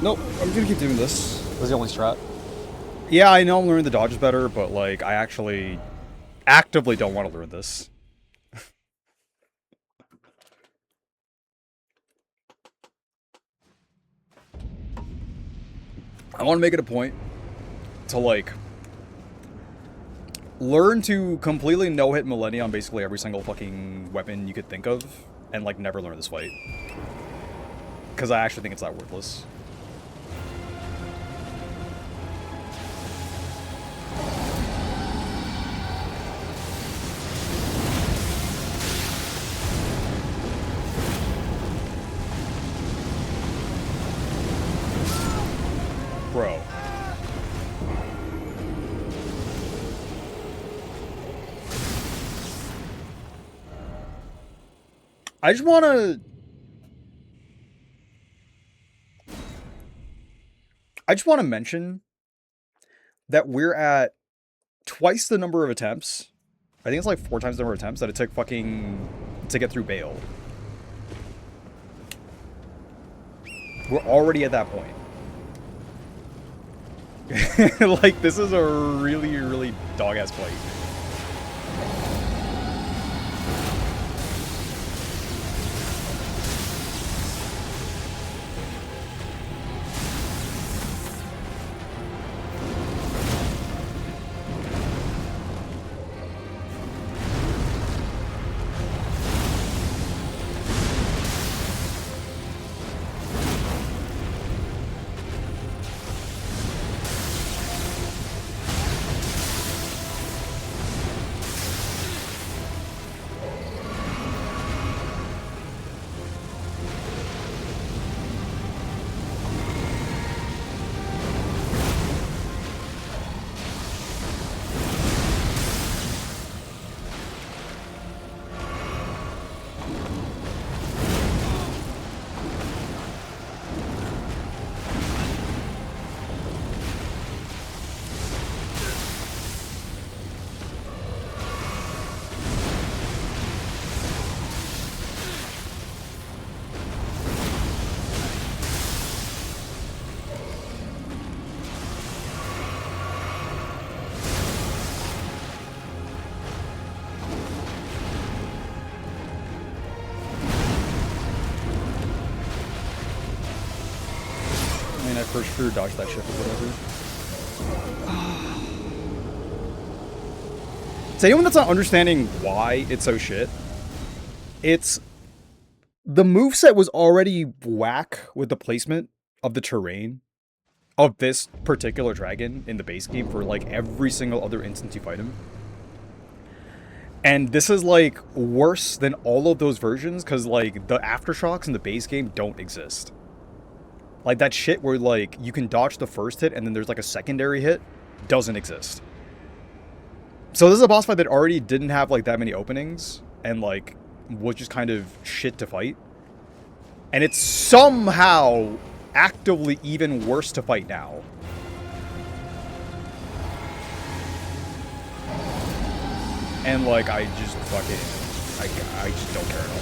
Nope, I'm gonna keep doing this. This is the only strat. Yeah, I know I'm learning the dodges better, but, like, I actually actively don't want to learn this. I want to make it a point to, like, learn to completely no-hit Millennia on basically every single fucking weapon you could think of, and, like, never learn this fight. Because I actually think it's that worthless. Bro. I just want to... mention that we're at twice the number of attempts. I think it's like 4 times the number of attempts that it took fucking... to get through Bayle. We're already at that point. Like, this is a really, really dog-ass fight. First sure dodge that ship or whatever. To anyone that's not understanding why it's so shit, it's... the moveset was already whack with the placement of the terrain of this particular dragon in the base game for, like, every single other instance you fight him. And this is, like, worse than all of those versions, because, like, the aftershocks in the base game don't exist. Like, that shit where, like, you can dodge the first hit and then there's, like, a secondary hit doesn't exist. So this is a boss fight that already didn't have, like, that many openings and, like, was just kind of shit to fight. And it's somehow actively even worse to fight now. And, like, I just fucking... I just don't care at all.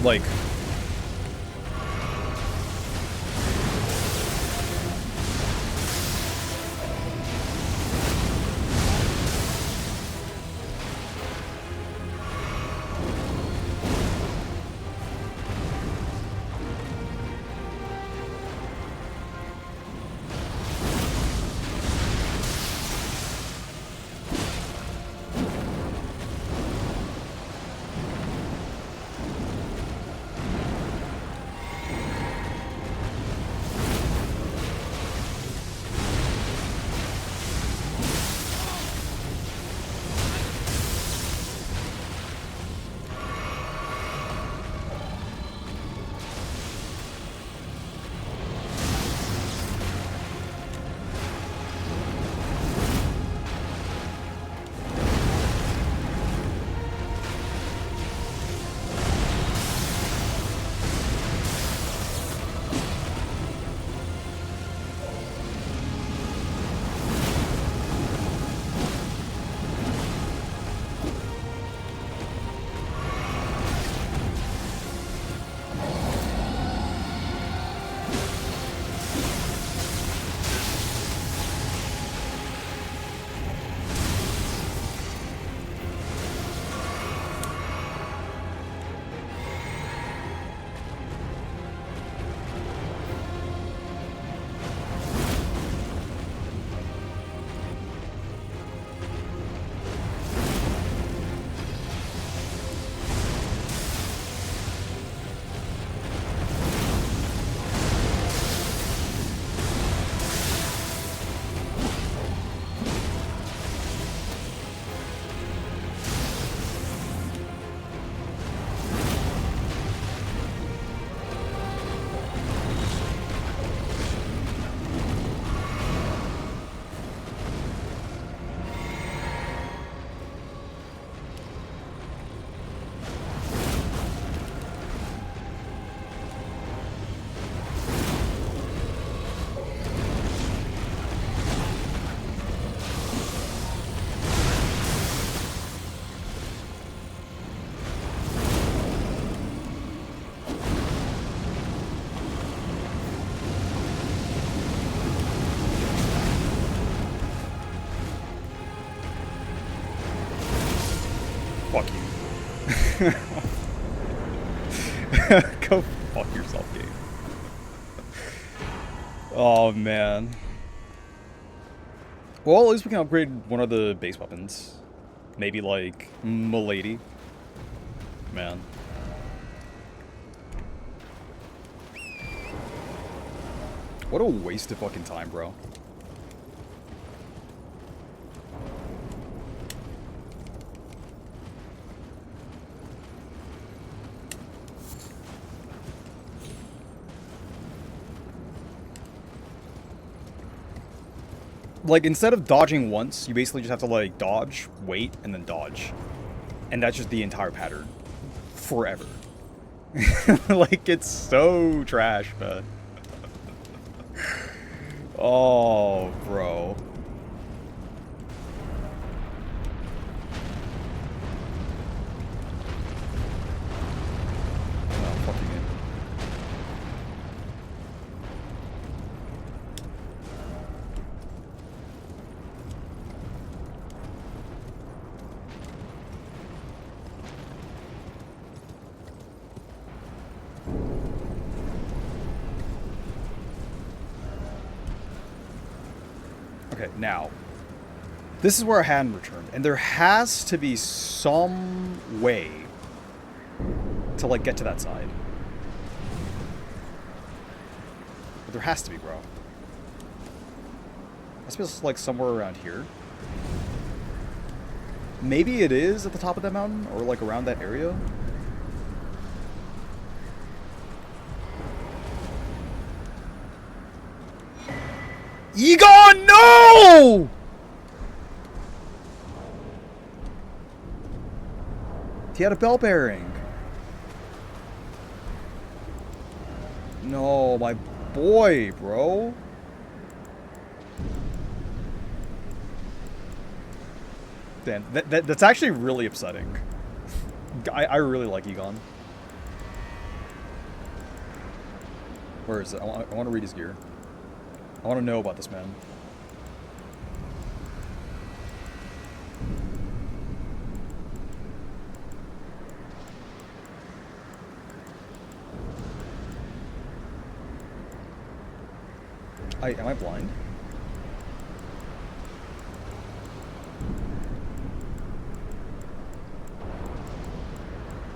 Like, fuck you. Go fuck yourself, game. Oh, man. Well, at least we can upgrade one of the base weapons. Maybe, like, Milady. Man. What a waste of fucking time, bro. Like, instead of dodging once, you basically just have to, like, dodge, wait, and then dodge. And that's just the entire pattern. Forever. Like, it's so trash, man. Oh, bro. Oh, fucking it. Okay, now, this is where I hadn't returned, and there has to be some way to, like, get to that side. But there has to be, bro. I suppose, like, somewhere around here. Maybe it is at the top of that mountain, or, like, around that area. Egon, no! He had a bell bearing. No, my boy, bro. Damn, that's actually really upsetting. I really like Egon. Where is it? I want to read his gear. I want to know about this man. Am I blind?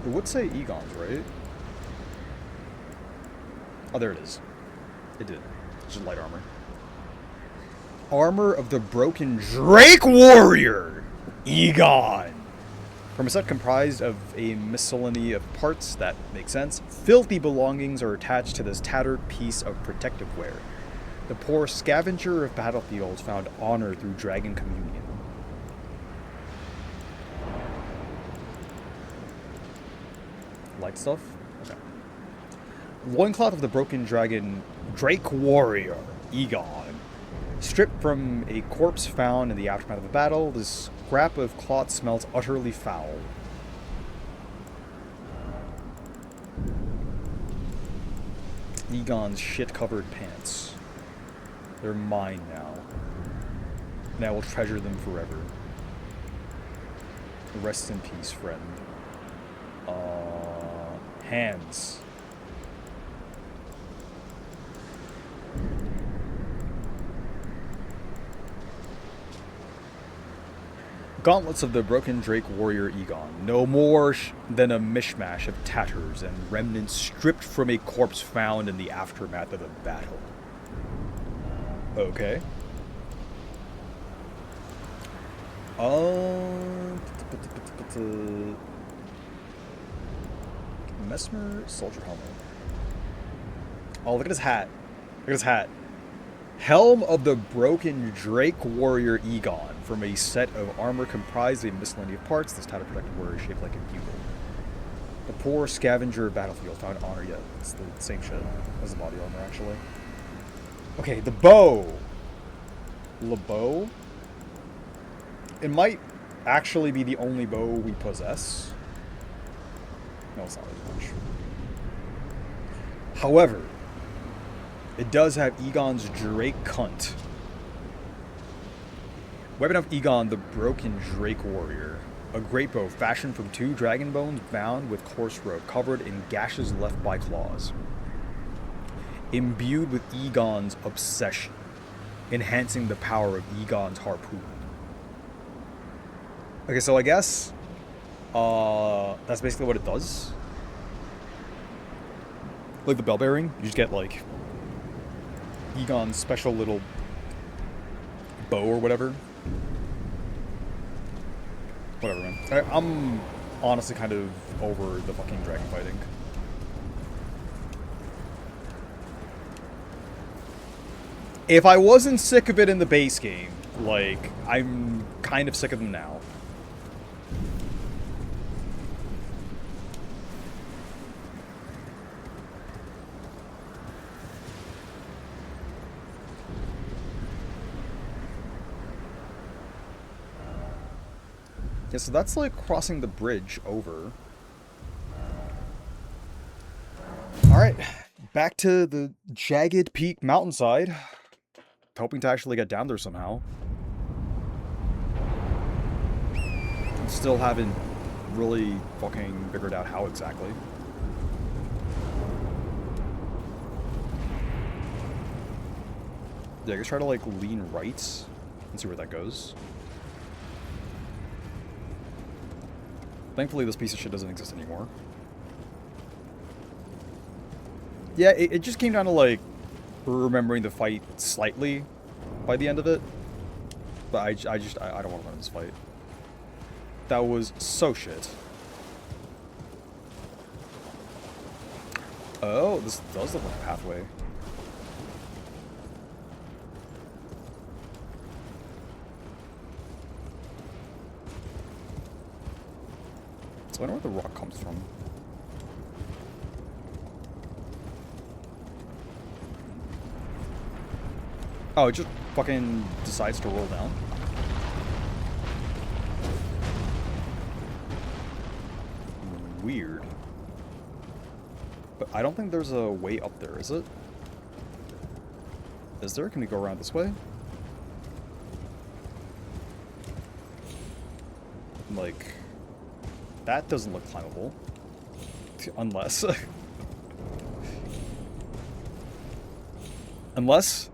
It would say Egon's, right? Oh, there it is. It did. It's just light armor. Armor of the Broken Drake Warrior! Egon! From a set comprised of a miscellany of parts that make sense, filthy belongings are attached to this tattered piece of protective wear. The poor scavenger of battlefields found honor through dragon communion. Light stuff? Okay. Loincloth of the Broken Dragon Drake Warrior, Egon. Stripped from a corpse found in the aftermath of a battle, this scrap of cloth smells utterly foul. Egon's shit-covered pants. They're mine now. And I will treasure them forever. Rest in peace, friend. Hands. Gauntlets of the Broken Drake Warrior Egon. No more than a mishmash of tatters and remnants stripped from a corpse found in the aftermath of a battle. Okay. Mesmer soldier helmet. Oh, look at his hat. Look at his hat. Helm of the Broken Drake Warrior Egon. From a set of armor comprised of a miscellany of parts, this tattered protective warrior shaped like a bugle. The poor scavenger battlefield found honor yet. It's the same shit as the body armor, actually. Okay, the bow. The bow. It might actually be the only bow we possess. No, it's not really much. However, it does have Egon's Drake Cunt. Weapon of Egon, the Broken Drake Warrior. A great bow fashioned from 2 dragon bones bound with coarse rope, covered in gashes left by claws. Imbued with Egon's obsession, enhancing the power of Egon's harpoon. Okay, so I guess that's basically what it does. Like the bell bearing, you just get like Egon's special little bow or whatever. Whatever, man. I'm honestly kind of over the fucking dragon fighting. If I wasn't sick of it in the base game, like, I'm kind of sick of them now. Yeah, so that's like crossing the bridge over. Alright, back to the jagged peak mountainside. Hoping to actually get down there somehow. Still haven't really fucking figured out how exactly. Yeah, I guess try to like lean right and see where that goes. Thankfully this piece of shit doesn't exist anymore. Yeah, it just came down to like remembering the fight slightly by the end of it. But I don't want to learn this fight. That was so shit. Oh, this does look like a pathway. So I wonder where the rock comes from. Oh, it just fucking decides to roll down. Weird. But I don't think there's a way up there, is it? Is there? Can we go around this way? Like, that doesn't look climbable. Unless... Unless...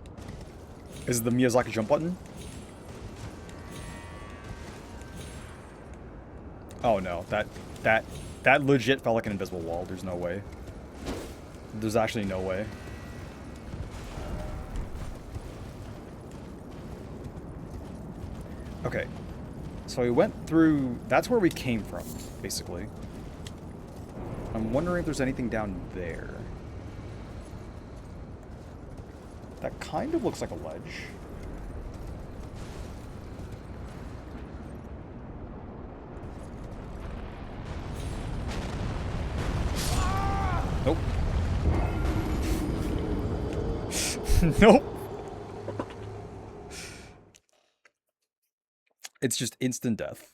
Is the Miyazaki jump button? Oh no, that legit felt like an invisible wall. There's no way. There's actually no way. Okay. So we went through... That's where we came from, basically. I'm wondering if there's anything down there. That kind of looks like a ledge. Nope. Nope. It's just instant death.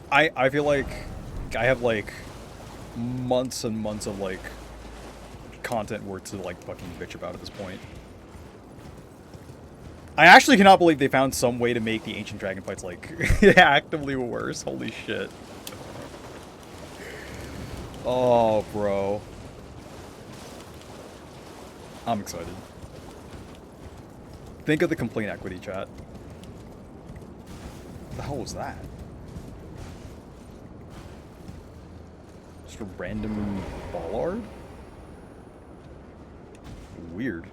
I feel like I have like months and months of like content worth to like fucking bitch about at this point. I actually cannot believe they found some way to make the ancient dragon fights like actively worse. Holy shit. Oh, bro. I'm excited. Think of the complaint equity, chat. What the hell was that? Just a random bollard? Weird.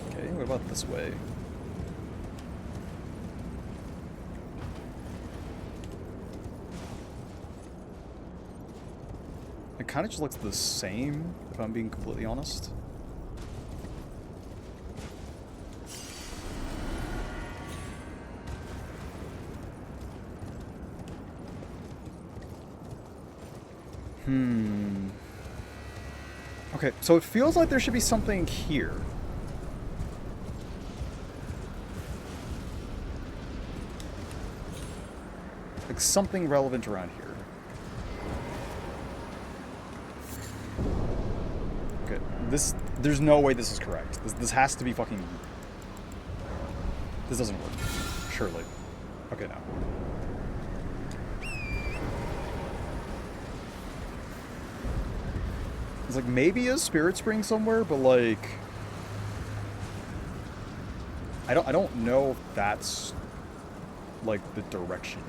Okay, what about this way? It kind of just looks the same, if I'm being completely honest. Okay, so it feels like there should be something here. Like something relevant around here. Okay, there's no way this is correct. This has to be fucking... This doesn't work. Surely. Okay, now. It's like maybe a spirit spring somewhere, but like I don't know if that's like the direction.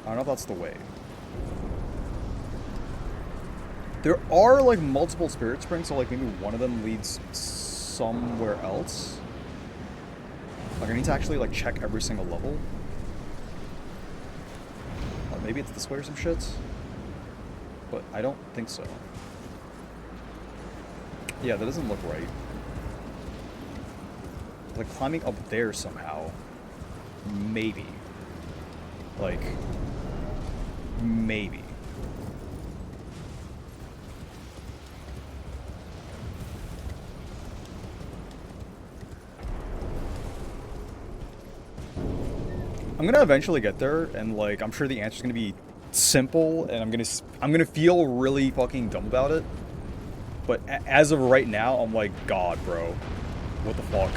I don't know if that's the way. There are like multiple spirit springs, so like maybe one of them leads somewhere else. Like I need to actually like check every single level. Or maybe it's this way or some shit. But I don't think so. Yeah, that doesn't look right. Like climbing up there somehow. Maybe. Like, maybe. I'm gonna eventually get there, and like, I'm sure the answer's gonna be simple, and I'm gonna feel really fucking dumb about it. But as of right now, I'm like, God, bro. What the fuck?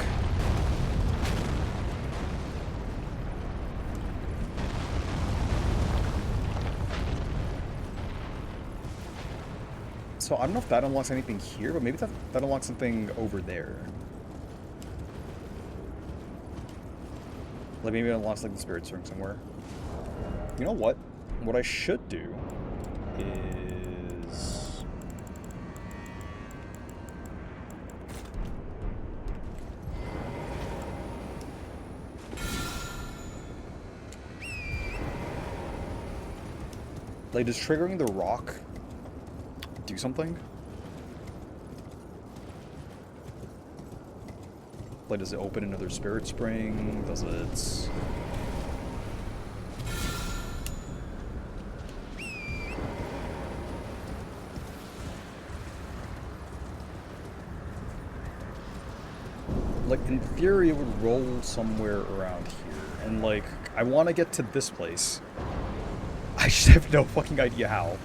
So I don't know if that unlocks anything here, but maybe that unlocks something over there. Like maybe it unlocks like the spirit string somewhere. You know what? What I should do is... Like, does triggering the rock do something? Like, does it open another spirit spring? Does it... Like, in theory, it would roll somewhere around here. And, like, I want to get to this place. I just have no fucking idea how.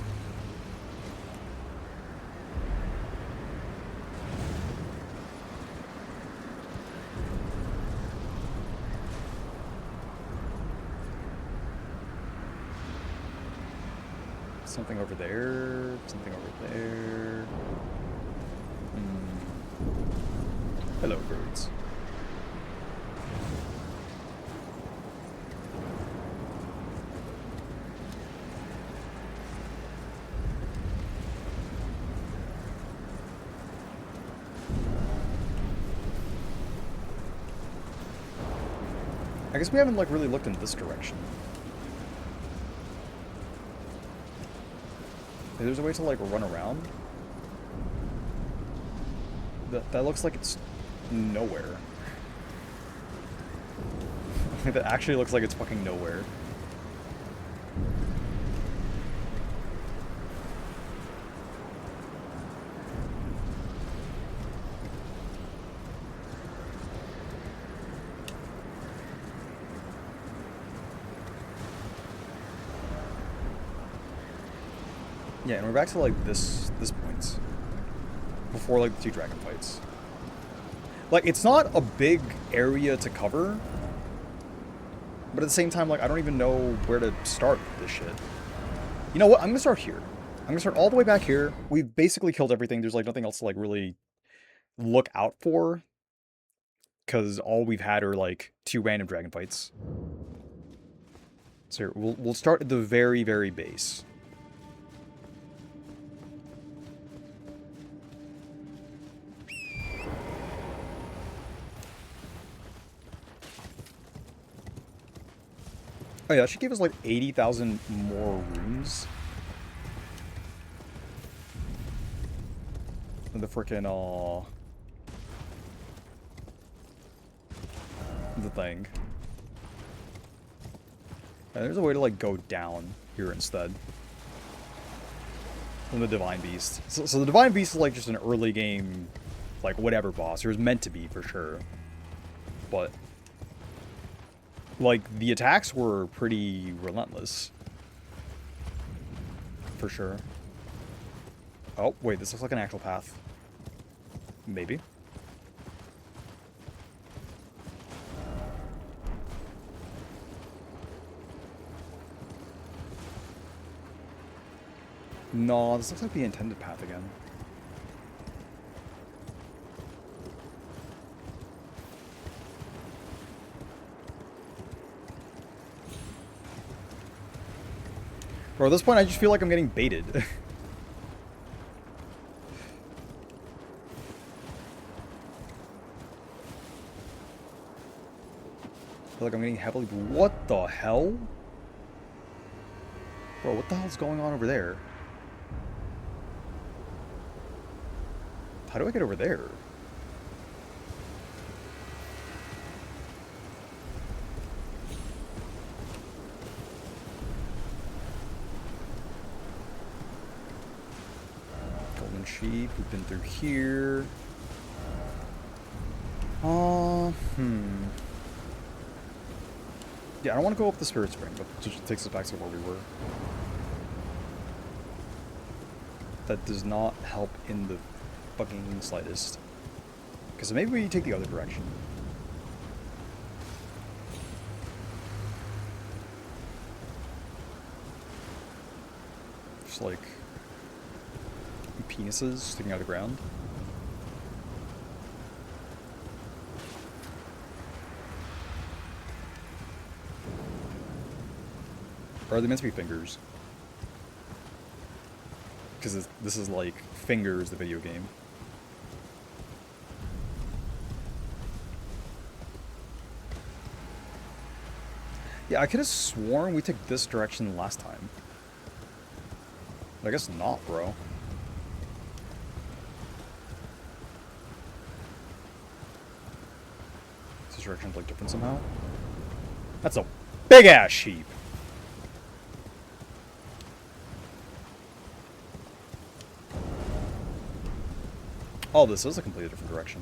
Something over there. Something over there. Hello, birds. I guess we haven't, like, really looked in this direction. Maybe there's a way to, like, run around? That looks like it's nowhere. That actually looks like it's fucking nowhere. Yeah, and we're back to, like, this point. Before, like, the 2 dragon fights. Like, it's not a big area to cover. But at the same time, like, I don't even know where to start with this shit. You know what? I'm gonna start here. I'm gonna start all the way back here. We've basically killed everything. There's, like, nothing else to, like, really look out for. Because all we've had are, like, 2 random dragon fights. So here, we'll start at the very, very base. Oh yeah, that should give us like 80,000 more runes. Than the frickin' the thing. And there's a way to like go down here instead. From the Divine Beast. So the Divine Beast is like just an early game, like whatever boss. It was meant to be for sure. But like, the attacks were pretty relentless. For sure. Oh, wait, this looks like an actual path. Maybe. No, this looks like the intended path again. Bro, at this point, I just feel like I'm getting baited. I feel like I'm getting heavily... What the hell? Bro, what the hell's going on over there? How do I get over there? Sheep, we've been through here. Yeah, I don't want to go up the Spirit Spring, but it just takes us back to where we were. That does not help in the fucking slightest. Because maybe we take the other direction. Just like... penises sticking out of the ground. Or are they meant to be fingers? Because this is like Fingers, the video game. Yeah, I could have sworn we took this direction last time. I guess not, bro. Is this direction like different somehow? That's a big ass sheep. Oh, this is a completely different direction.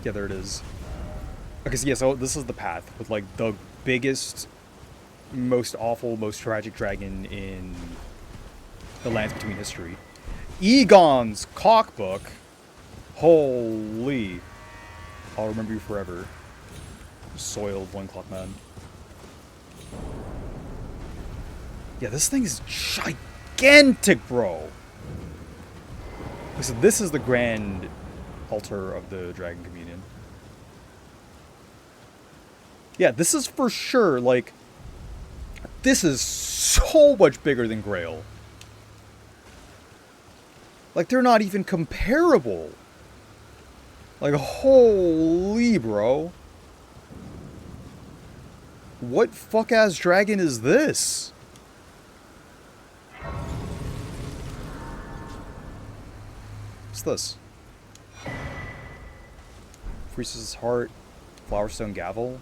Yeah, there it is. Okay, so yeah, so this is the path with like the biggest, most awful, most tragic dragon in the lands between history. Egon's cockbook. Holy. I'll remember you forever. Soiled loincloth man. Yeah, this thing is gigantic, bro. So this is the grand altar of the Dragon Communion. Yeah, this is for sure, like, this is so much bigger than Grail. Like, they're not even comparable. Like, holy, bro. What fuck-ass dragon is this? What's this? Priestess's Heart, Flowerstone Gavel.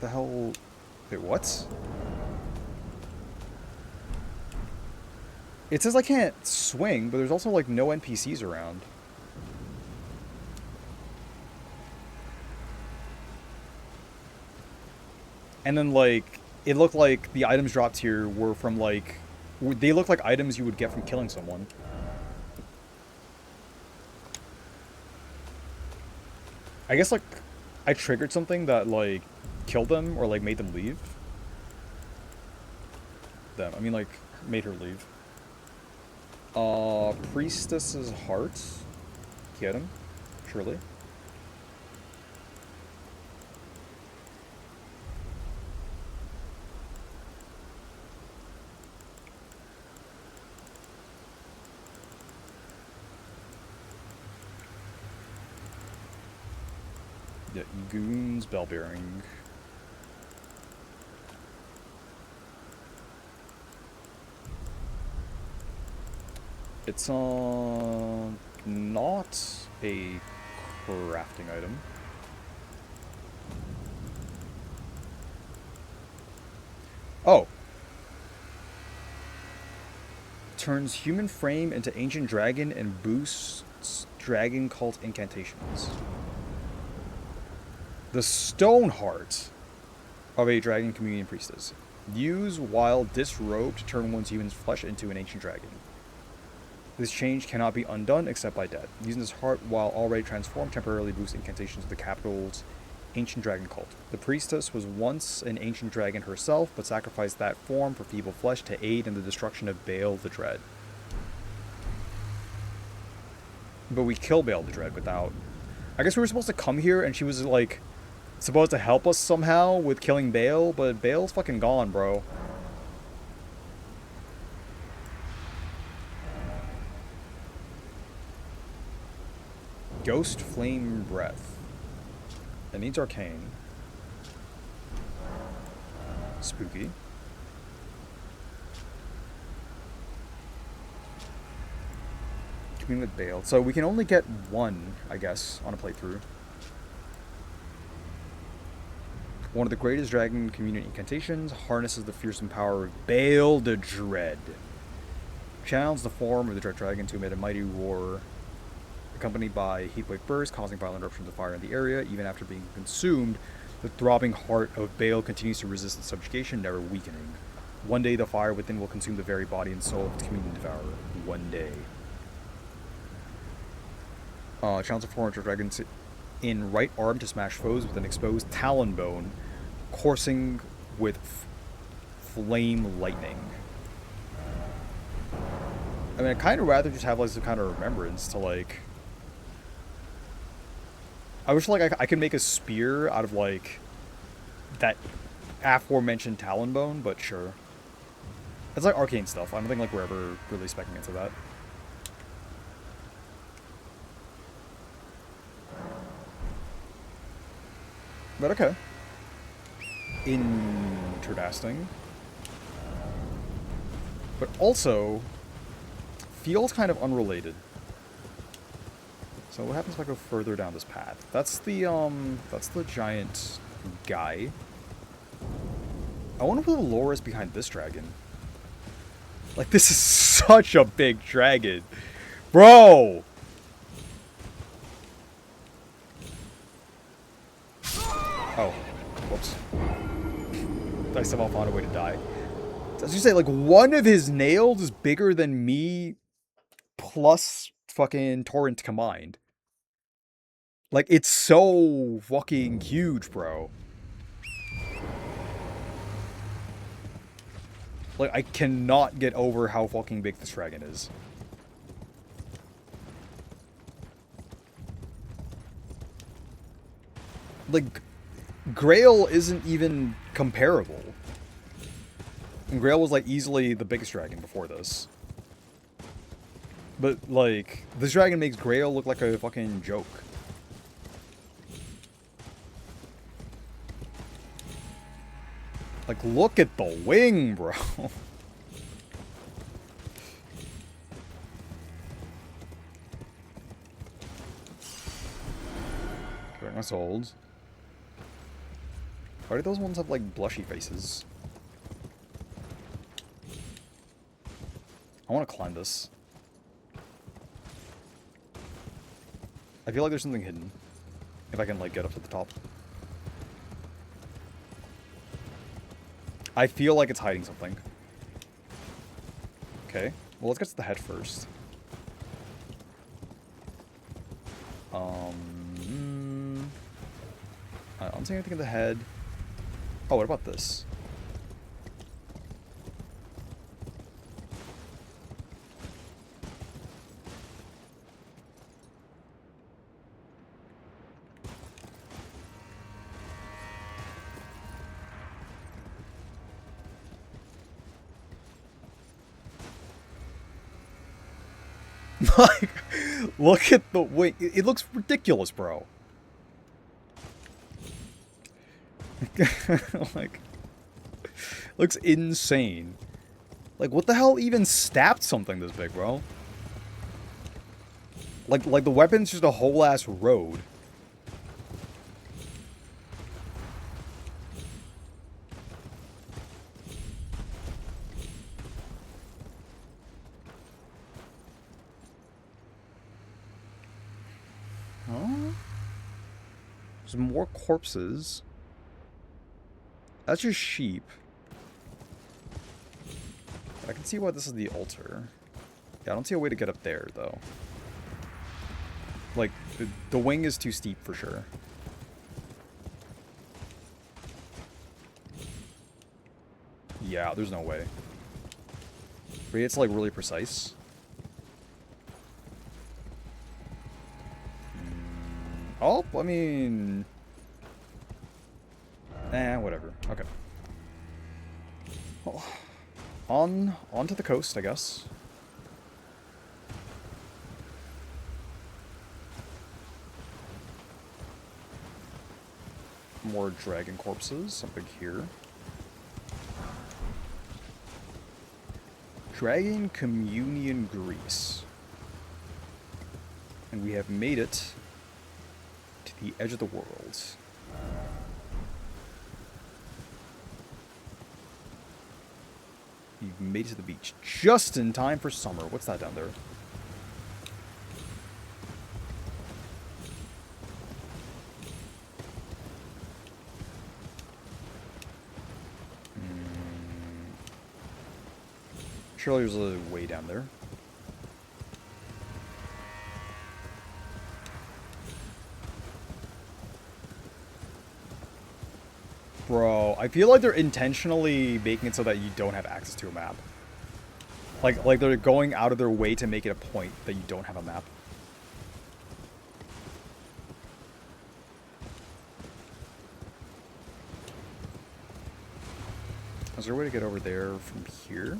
The hell? Wait, what? It says I can't swing, but there's also like no NPCs around. And then like, it looked like the items dropped here were from like, they look like items you would get from killing someone. I guess like, I triggered something that like, killed them or like made them leave. I mean like, made her leave. Priestess's Heart. Get him, surely. Yeah, Goon's Bell Bearing. It's not a crafting item. Oh. Turns human frame into ancient dragon and boosts dragon cult incantations. The Stone Heart of a Dragon Communion Priestess. Use while disrobed to turn one's human's flesh into an ancient dragon. This change cannot be undone except by death. Using this heart while already transformed temporarily boosts incantations of the capital's ancient dragon cult. The priestess was once an ancient dragon herself, but sacrificed that form for feeble flesh to aid in the destruction of Bayle the Dread. But we kill Bayle the Dread without... I guess we were supposed to come here and she was like... supposed to help us somehow with killing Bayle, but Bayle's fucking gone, bro. Ghost Flame Breath. That needs arcane. Spooky. Commune with Bayle. So we can only get one, I guess, on a playthrough. One of the greatest Dragon Communion incantations harnesses the fearsome power of Bayle the Dread. Channels the form of the Dread Dragon to emit a mighty roar, accompanied by heatwave bursts, causing violent eruptions of fire in the area. Even after being consumed, the throbbing heart of Bayle continues to resist its subjugation, never weakening. One day, the fire within will consume the very body and soul of its communion devourer. One day. Channels the form of the Dragon in right arm to smash foes with an exposed talon bone, coursing with flame lightning. I mean, I'd kind of rather just have like some kind of remembrance to like. I wish like I could make a spear out of like that aforementioned talon bone, but sure. It's like arcane stuff. I don't think like we're ever really speccing into that. But okay. Interesting. But also feels kind of unrelated. So what happens if I go further down this path? That's the giant guy. I wonder what the lore is behind this dragon. Like, this is such a big dragon. Bro! Oh. Whoops. I somehow found a way to die. As you say, like, one of his nails is bigger than me plus fucking Torrent combined. Like, it's so fucking huge, bro. Like, I cannot get over how fucking big this dragon is. Like, Grail isn't even comparable. And Grail was, like, easily the biggest dragon before this. But, like, this dragon makes Grail look like a fucking joke. Like, look at the wing, bro. Correct my souls. Why do those ones have, like, blushy faces? I want to climb this. I feel like there's something hidden. If I can, like, get up to the top. I feel like it's hiding something. Okay. Well, let's get to the head first. I don't see anything in the head. Oh, what about this? Like, look at the wing. It looks ridiculous, bro. Like, looks insane. Like, what the hell even stabbed something this big, bro? Like the weapon's just a whole ass road. Huh? There's more corpses. That's just sheep. I can see why this is the altar. Yeah, I don't see a way to get up there, though. Like, the wing is too steep for sure. Yeah, there's no way. But it's, like, really precise. Oh, I mean... whatever. Okay. Well, on to the coast, I guess. More dragon corpses. Something here. Dragon Communion Grease. And we have made it to the edge of the world. You've made it to the beach just in time for summer. What's that down there? Surely there's a way down there. Bro, I feel like they're intentionally making it so that you don't have access to a map. Like they're going out of their way to make it a point that you don't have a map. Is there a way to get over there from here?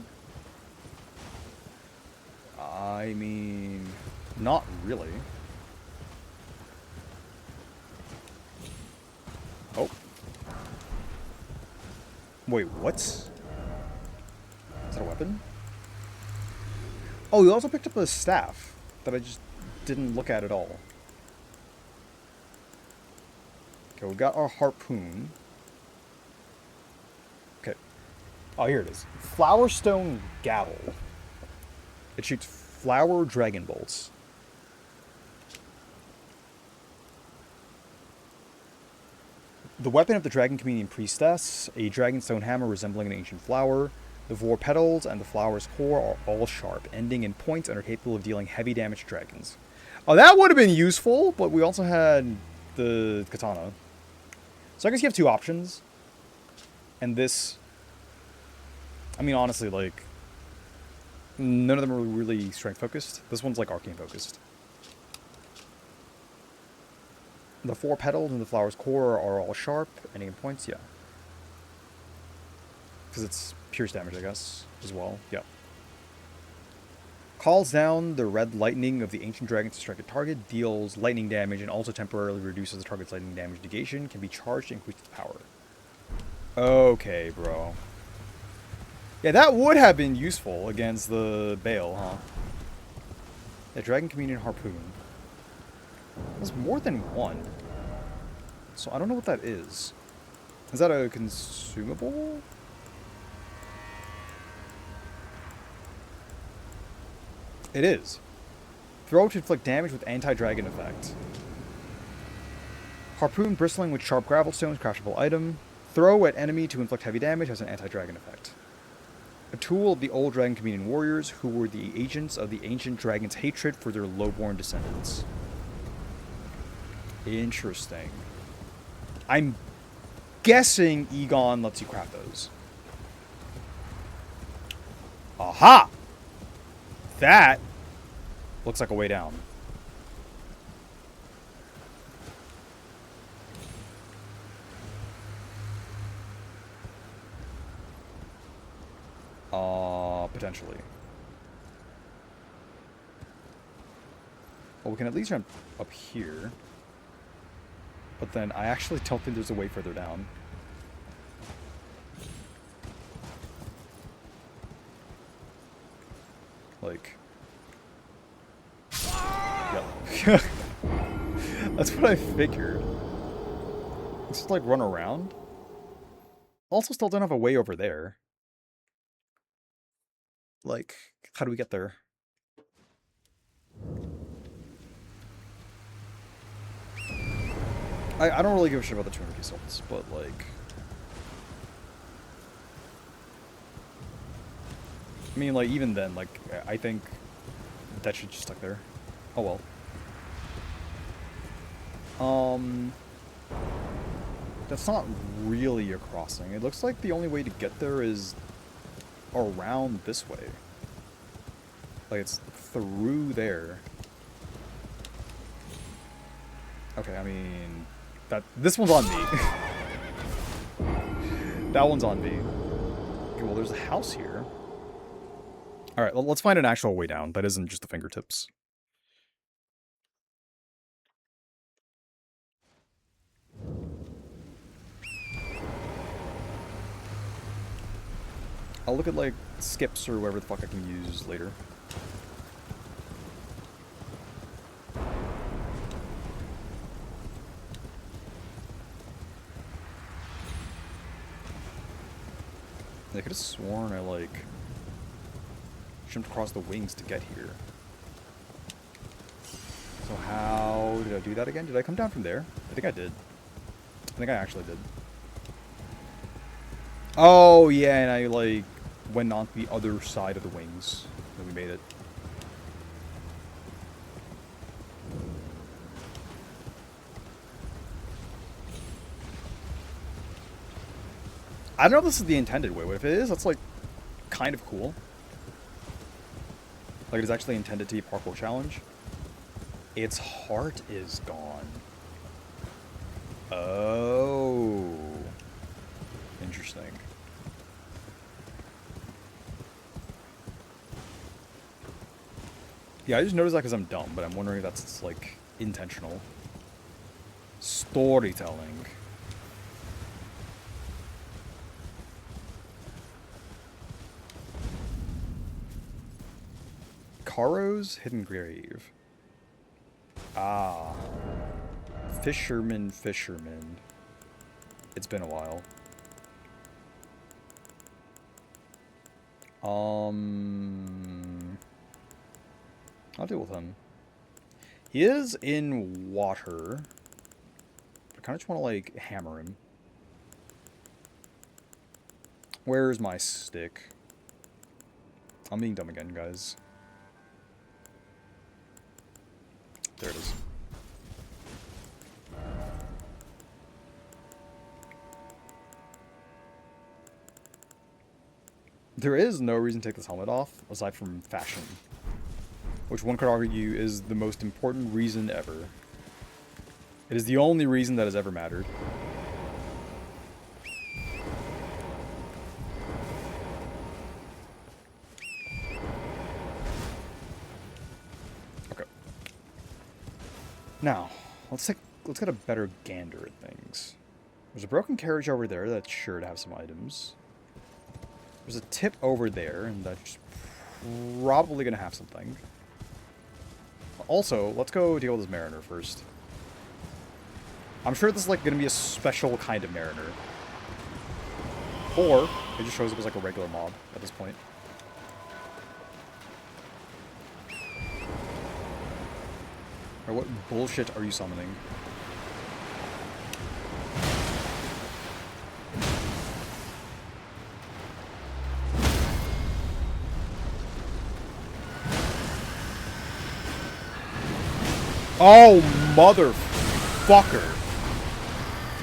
I mean, not really. Oh. Wait, what? Is that a weapon? Oh, you also picked up a staff that I just didn't look at all. Okay, we got our harpoon. Okay. Oh, here it is. Flowerstone Gavel. It shoots flower dragon bolts. The weapon of the Dragon Communion Priestess, a dragonstone hammer resembling an ancient flower. The four petals and the flower's core are all sharp, ending in points and are capable of dealing heavy damage to dragons. Oh, that would have been useful, but we also had the katana. So I guess you have two options. And this... I mean, honestly, like... none of them are really strength-focused. This one's, like, arcane-focused. The four petals and the flower's core are all sharp, ending in points, yeah. Because it's pierce damage, I guess, as well, yeah. Calls down the red lightning of the ancient dragon to strike a target, deals lightning damage, and also temporarily reduces the target's lightning damage negation, can be charged to increase its power. Okay, bro. Yeah, that would have been useful against the Bayle, huh? The Dragon Communion Harpoon. There's more than one. So I don't know what that is. Is that a consumable? It is. Throw to inflict damage with anti-dragon effect. Harpoon bristling with sharp gravel stones, craftable item. Throw at enemy to inflict heavy damage, has an anti-dragon effect. A tool of the old Dragon Communion warriors who were the agents of the ancient dragon's hatred for their lowborn descendants. Interesting. I'm guessing Egon lets you craft those. Aha! That looks like a way down. Potentially. Well, we can at least jump up here. But then I actually don't think there's a way further down. Like... Yep. That's what I figured. Let's just, like, run around. Also still don't have a way over there. Like, how do we get there? I don't really give a shit about the 200 results, but, like... I mean, like, even then, like, I think that should just stuck there. Oh well. That's not really a crossing. It looks like the only way to get there is around this way. Like, it's through there. Okay, I mean... This one's on me. That one's on me. Okay, well, there's a house here. Alright, let's find an actual way down that isn't just the fingertips. I'll look at, like, skips or whatever the fuck I can use later. I could have sworn I, like, jumped across the wings to get here. So how did I do that again? Did I come down from there? I think I did. I think I actually did. Oh, yeah, and I, like, went on the other side of the wings. And we made it. I don't know if this is the intended way, but if it is, that's, like, kind of cool. Like, it is actually intended to be a parkour challenge. Its heart is gone. Oh. Interesting. Yeah, I just noticed that because I'm dumb, but I'm wondering if that's, like, intentional. Storytelling. Karo's Hidden Grave. Ah. Fisherman. It's been a while. I'll deal with him. He is in water. I kind of just want to, like, hammer him. Where's my stick? I'm being dumb again, guys. There it is. There is no reason to take this helmet off, aside from fashion. Which one could argue is the most important reason ever. It is the only reason that has ever mattered. Okay. Now, let's get a better gander at things. There's a broken carriage over there that's sure to have some items. There's a tip over there, and that's probably gonna have something. Also, let's go deal with this mariner first. I'm sure this is, like, gonna be a special kind of mariner. Or, it just shows up as, like, a regular mob at this point. Or what bullshit are you summoning? Oh, motherfucker.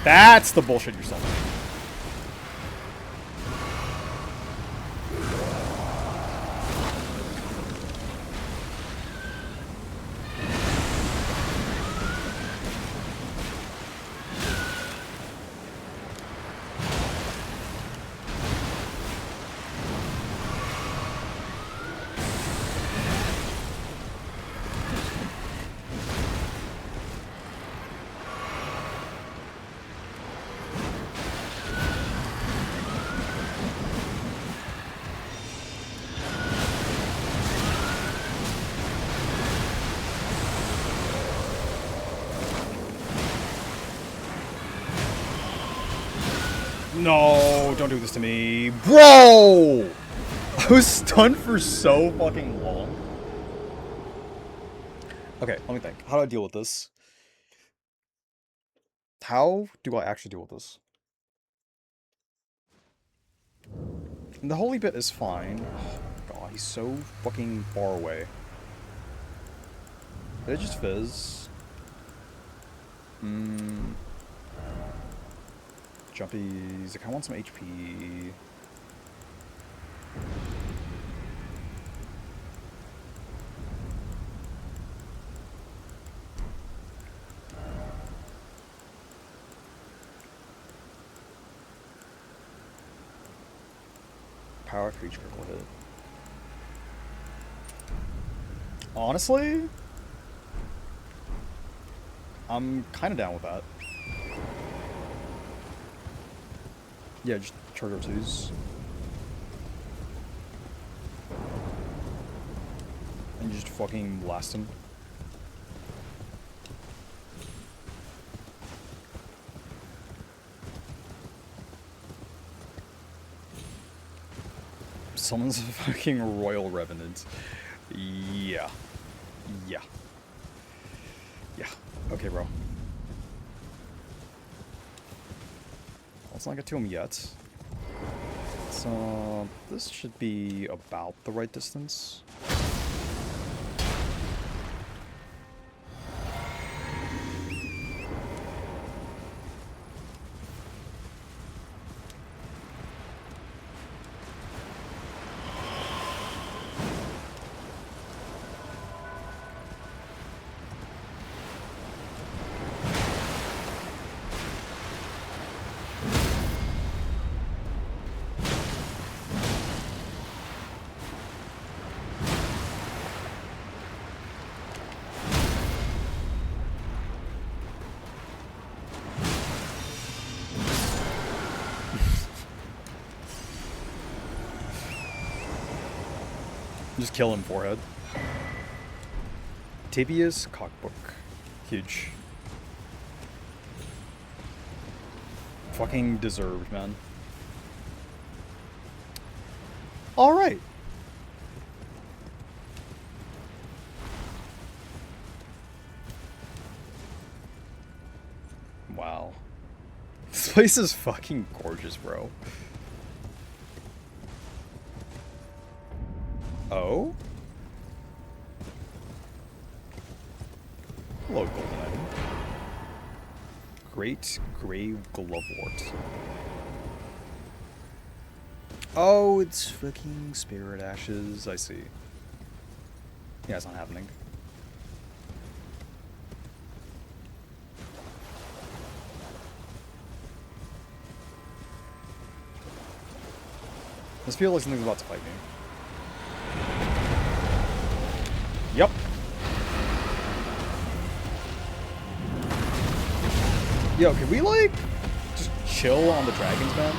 That's the bullshit you're summoning. No, don't do this to me. Bro! I was stunned for so fucking long. Okay, let me think. How do I deal with this? How do I actually deal with this? And the holy bit is fine. Oh, God, he's so fucking far away. Did it just fizz? Jumpies. I kinda want some HP. Power creature critical hit. Honestly, I'm kind of down with that. Yeah, just charge up twos. And just fucking blast him. Someone's a fucking Royal Revenant. Yeah. Yeah. Yeah. Okay, bro. Let's not get to him yet. So, this should be about the right distance. Just kill him, forehead. Tibia's cockbook. Huge. Fucking deserved, man. Alright. Wow. This place is fucking gorgeous, bro. Oh? Hello, golden item. Great Grey Glovewort. Oh, it's fucking spirit ashes. I see. Yeah, it's not happening. This feels like something's about to fight me. Yep. Yo, can we, like, just chill on the dragons, man?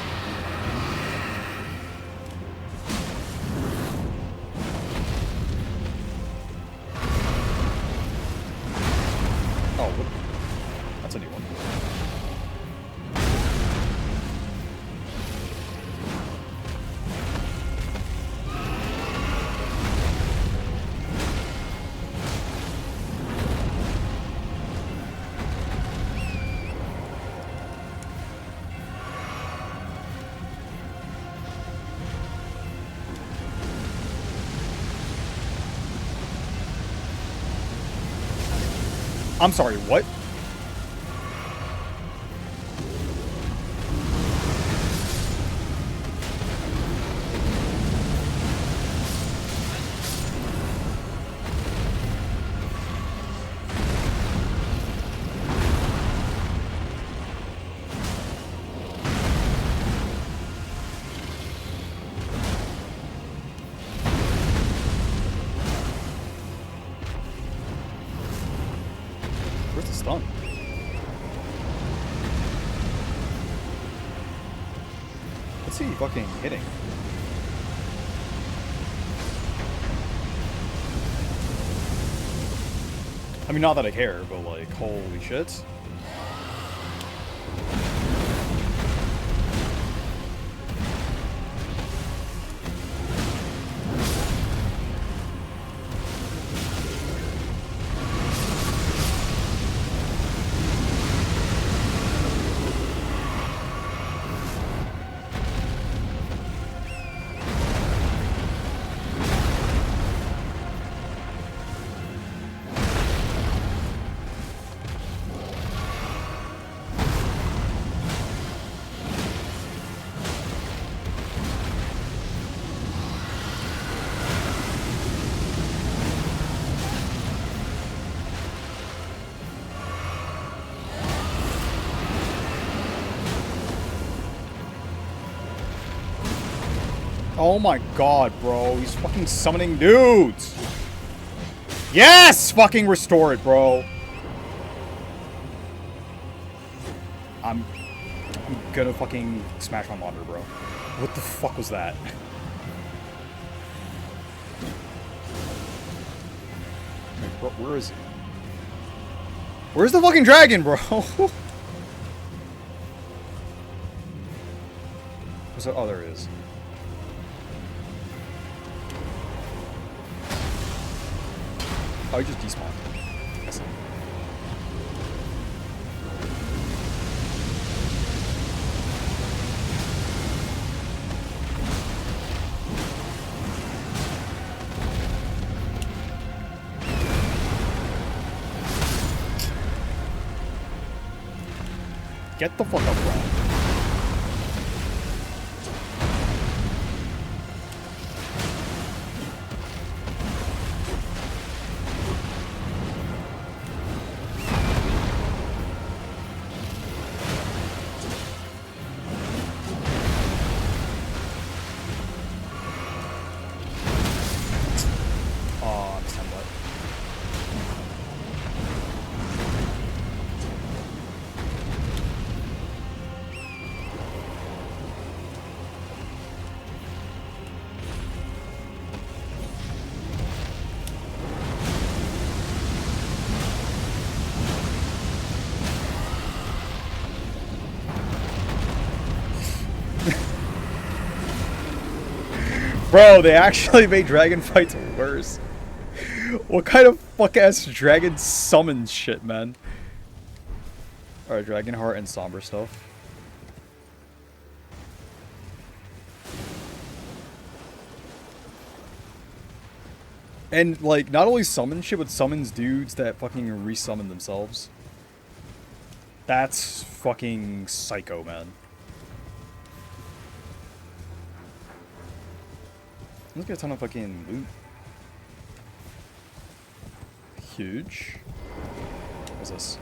Oh, what? That's a new one. I'm sorry, what? Where's the stun? What's he fucking hitting? I mean, not that I care, but like, holy shit. Oh my god, bro. He's fucking summoning dudes. Yes! Fucking restore it, bro. I'm gonna fucking smash my monitor, bro. What the fuck was that? Wait, bro, where is he? Where's the fucking dragon, bro? What's that? Oh, there it is. Oh, he just despawned. I see. Get the fuck up, bro. Bro, they actually made dragon fights worse. What kind of fuck-ass dragon summon shit, man? Alright, Dragon Heart and Somber stuff. And, like, not only summon shit, but summons dudes that fucking resummon themselves. That's fucking psycho, man. Let's get a ton of fucking loot. Huge. What's this?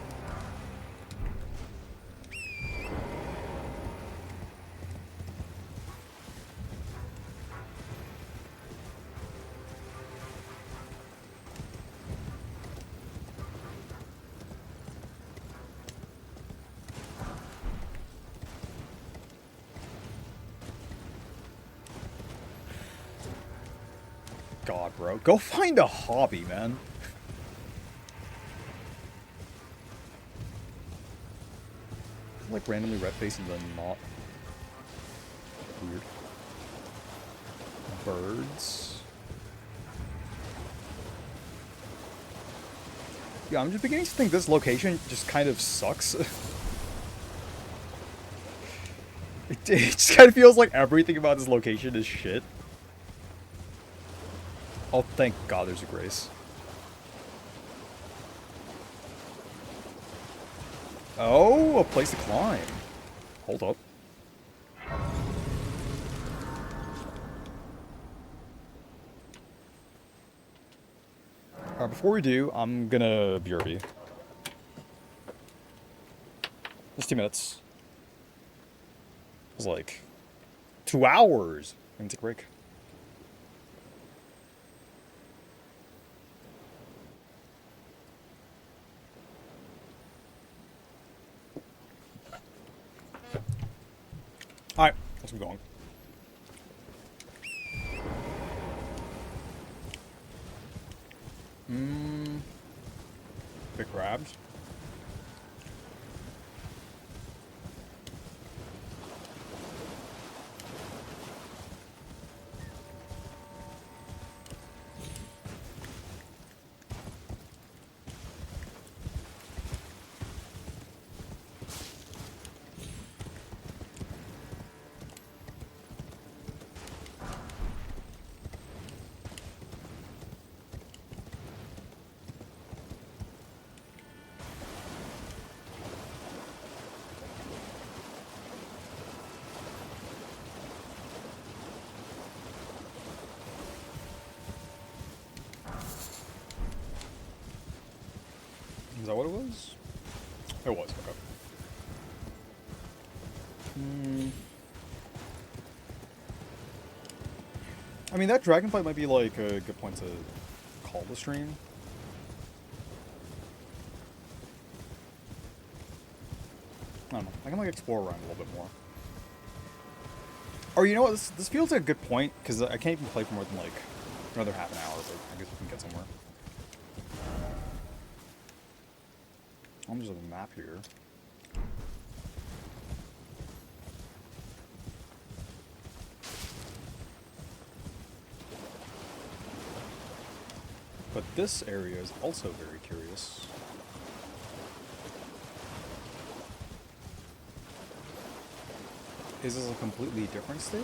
God, bro. Go find a hobby, man. Like randomly red face and then not. Weird. Birds. Yeah, I'm just beginning to think this location just kind of sucks. It just kind of feels like everything about this location is shit. Oh, thank God there's a Grace. Oh, a place to climb. Hold up. Alright, before we do, I'm gonna BRB. Just 2 minutes. It was like 2 hours. I'm gonna take a break. Alright, let's keep going. Big crabs. Is that what it was? It was, okay. I mean, that dragonflight might be like a good point to call the stream. I don't know. I can like explore around a little bit more. Or you know what? This feels like a good point because I can't even play for more than like another half an hour, but I guess we can get somewhere. Oh, there's a map here. But this area is also very curious. Is this a completely different stake?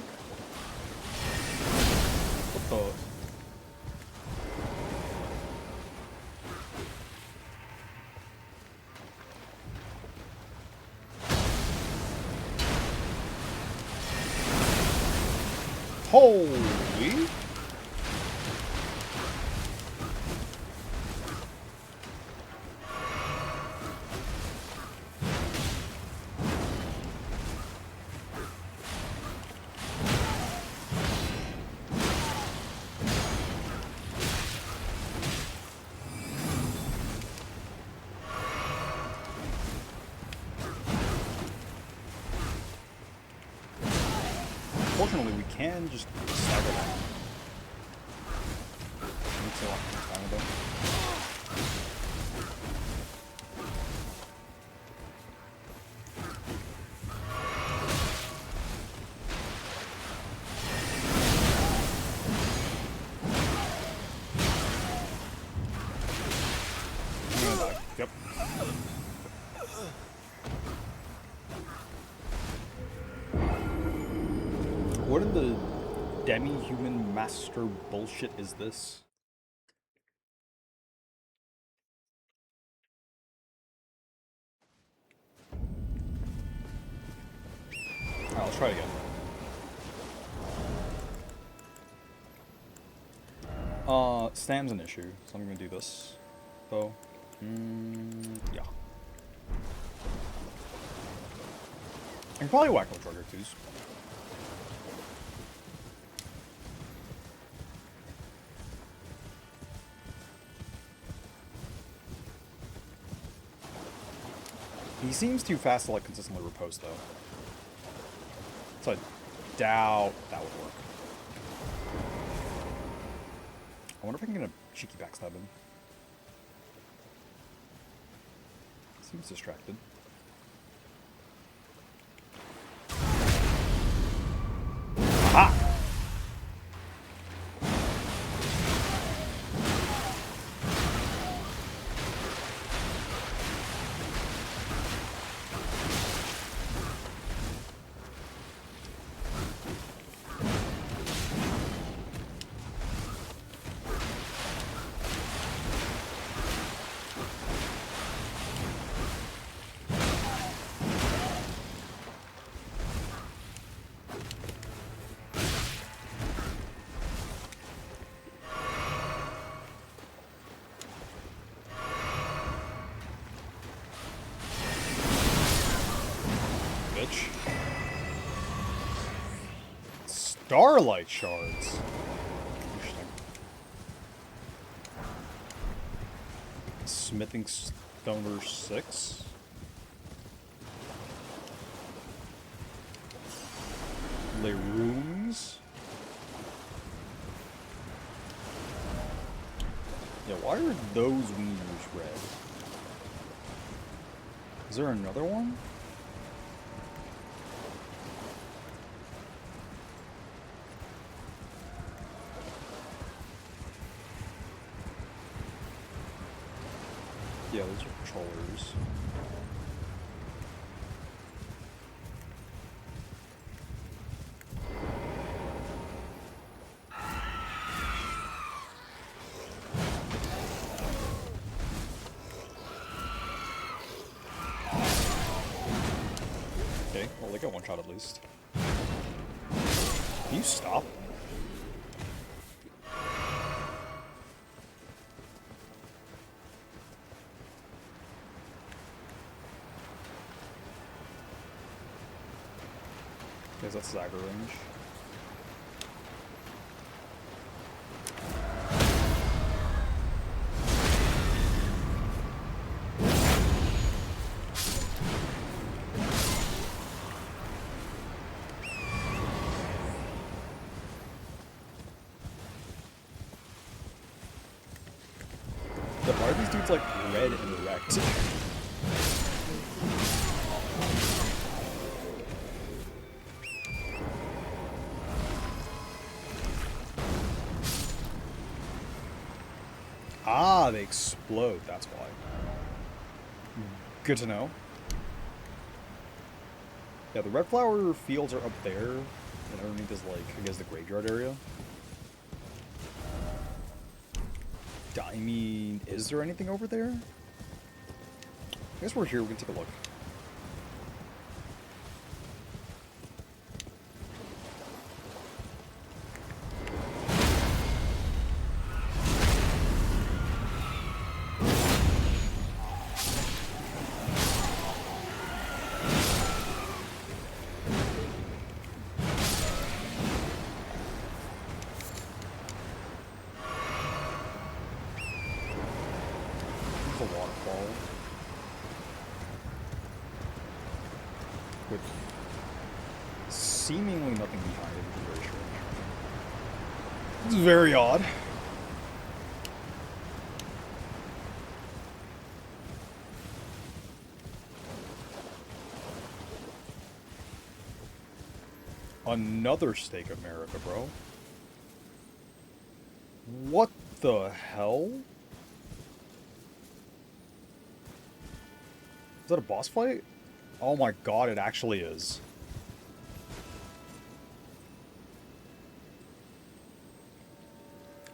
What the? Holy! Fortunately, we can just stagger down. It's a long time ago. What in the demi-human master bullshit is this? Alright, let's try it again. Stam's an issue, so I'm gonna do this. Though. Yeah. I can probably whack trigger twos. He seems too fast to like consistently riposte though. So I doubt that would work. I wonder if I can get a cheeky backstab him. Seems distracted. Aha! Bitch. Starlight shards. Interesting. Smithing Stoner 6. Lerunes. Yeah, why are those wieners red? Is there another one? Yeah, those are controllers. Okay, well they got one shot at least. Can you stop? Because that's his aggro range. But why are these dudes like red and wrecked? Ah, they explode, that's why. Good to know. Yeah, the red flower fields are up there, and underneath is like, I guess, the graveyard area. I mean, is there anything over there? I guess we're here, we can take a look. A waterfall with seemingly nothing behind it, which is very strange. It's very odd. Another Stake of America, bro. What the hell? Is that a boss fight? Oh my god, it actually is.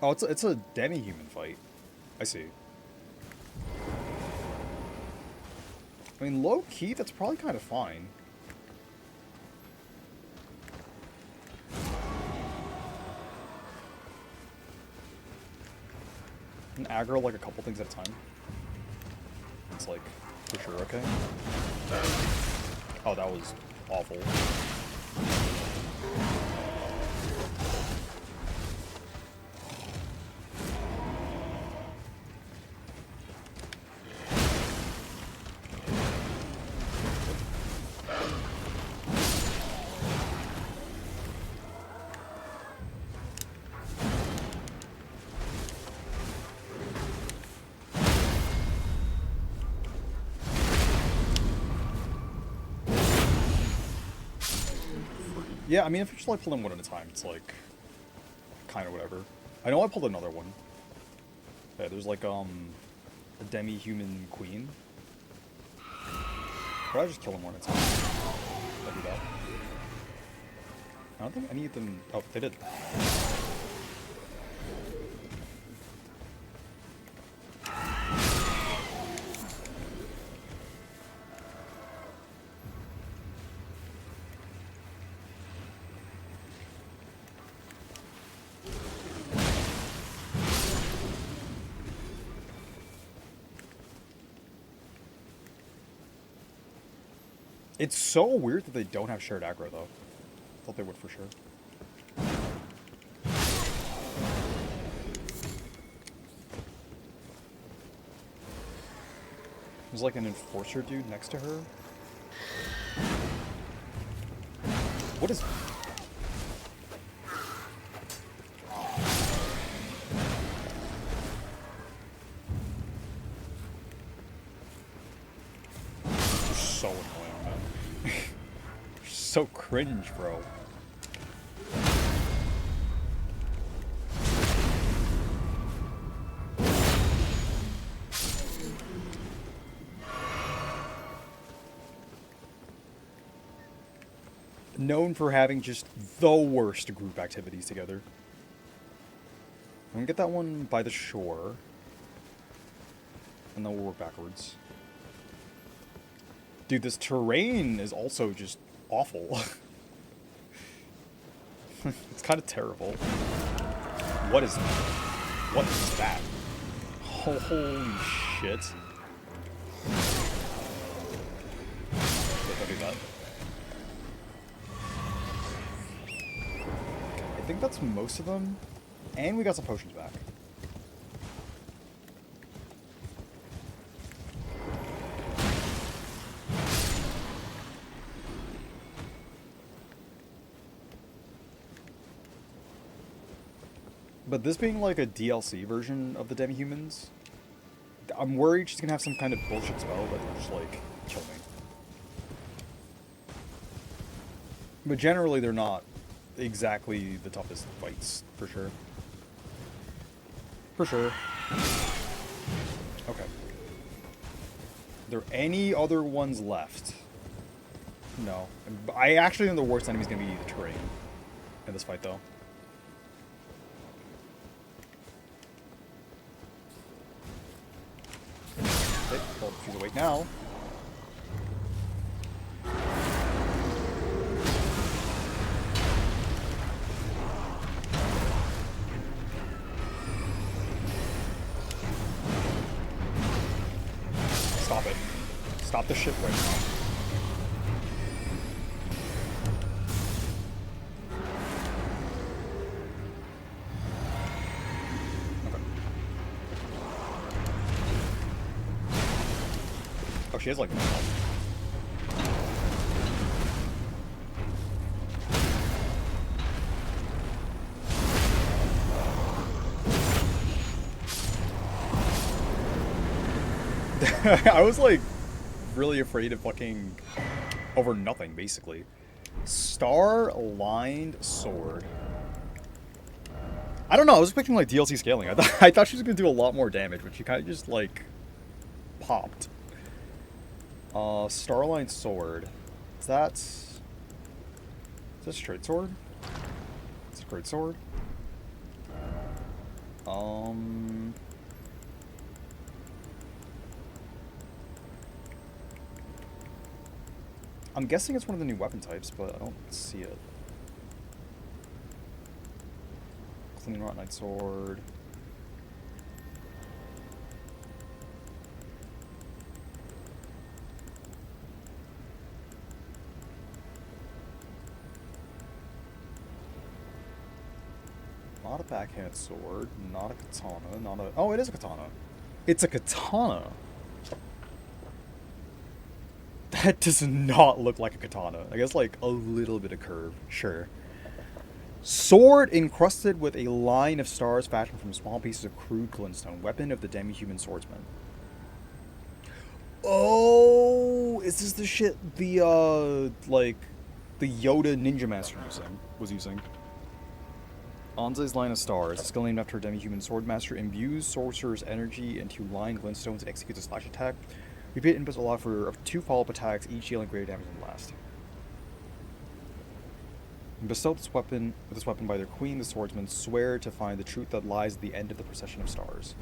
Oh, it's a demi-human fight. I see. I mean, low-key, that's probably kind of fine. And aggro, like, a couple things at a time. It's, like, for sure okay. Oh, that was awful. Yeah, I mean, if you just, like, pull them one at a time, it's, like, kind of whatever. I know I pulled another one. Yeah, there's, like, a demi-human queen. But I just kill them one at a time. I do that. I don't think any of them... Oh, they did. It's so weird that they don't have shared aggro, though. Thought they would for sure. There's like an enforcer dude next to her. What is... You're so annoying, man. You're so cringe, bro. Known for having just the worst group activities together. I'm gonna get that one by the shore. And then we'll work backwards. Dude, this terrain is also just awful. It's kind of terrible. What is that? What is that? Holy shit. Don't do that. I think that's most of them. And we got some potions back. But this being like a DLC version of the demi-humans, I'm worried she's gonna have some kind of bullshit spell that will just like kill me. But generally they're not exactly the toughest fights, for sure. For sure. Okay. Are there any other ones left? No. I actually think the worst enemy is going to be the terrain in this fight, though. Okay, well, she's awake now. Stop it. Stop the shit right now. Okay. Oh, she has like no health. I was like really afraid of fucking over nothing, basically. Star-lined sword. I don't know, I was expecting like DLC scaling. I thought she was gonna do a lot more damage, but she kind of just like popped. Star-lined sword. Is that a straight sword? It's a great sword. Um... I'm guessing it's one of the new weapon types, but I don't see it. Clean Rot Knight Sword. Not a backhand sword, not a katana, not a... Oh, it is a katana. It's a katana! That does not look like a katana. I guess, like, a little bit of curve. Sure. Sword encrusted with a line of stars fashioned from small pieces of crude glintstone. Weapon of the demi-human swordsman. Oh! Is this the shit the, like, the Yoda Ninja Master was using? Anze's line of stars, a skill named after a demi-human swordmaster, imbues sorcerer's energy into line glintstones and executes a slash attack. Repeat inputs allow for 2 follow-up attacks, each dealing greater damage than the last. Bestowed this weapon by their queen, the swordsman, swear to find the truth that lies at the end of the procession of stars.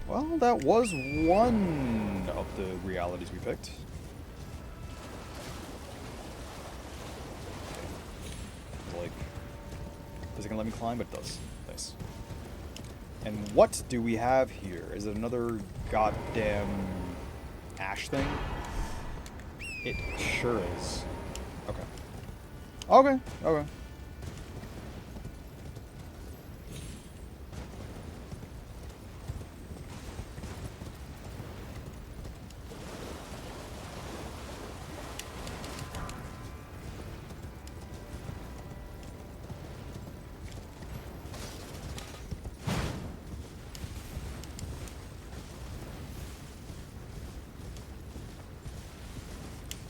Well, that was one of the realities we picked. Like, is it gonna let me climb? But it does. Nice. And what do we have here? Is it another goddamn ash thing? It sure is. Okay. Okay, okay.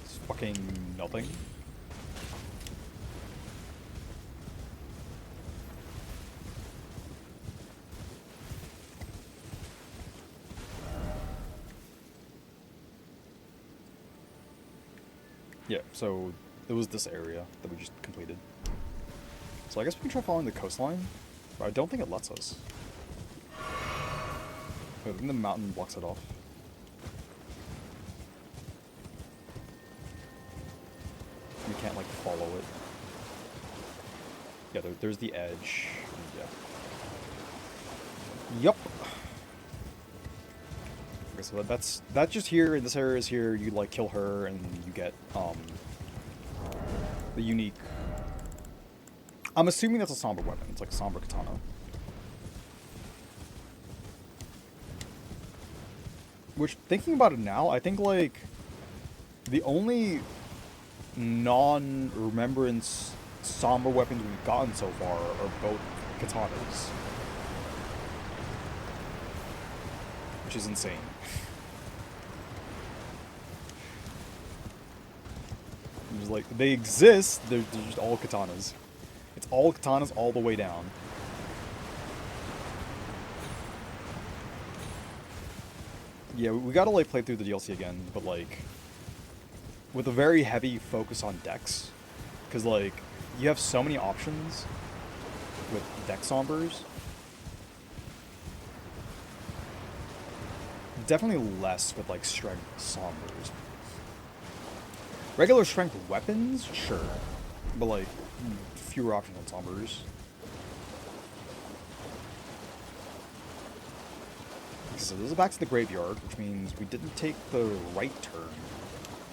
It's fucking nothing. Yeah, so it was this area that we just completed. So I guess we can try following the coastline, but I don't think it lets us. I think the mountain blocks it off. We can't, like, follow it. Yeah, there's the edge. Yeah. Yup. Okay, so that's just here, and this area is here. You, like, kill her, and you get, the unique... I'm assuming that's a somber weapon. It's like a somber katana. Which, thinking about it now, I think, like, the only non-remembrance somber weapons we've gotten so far are both katanas. Which is insane. Just like, they exist, they're just all katanas. It's all katanas all the way down. Yeah, we gotta, like, play through the DLC again, but, like, with a very heavy focus on decks. Because, like, you have so many options with deck sombers. Definitely less with, like, strength sombers. Regular strength weapons, sure. But, like, fewer options on sombers. So this is back to the graveyard, which means we didn't take the right turn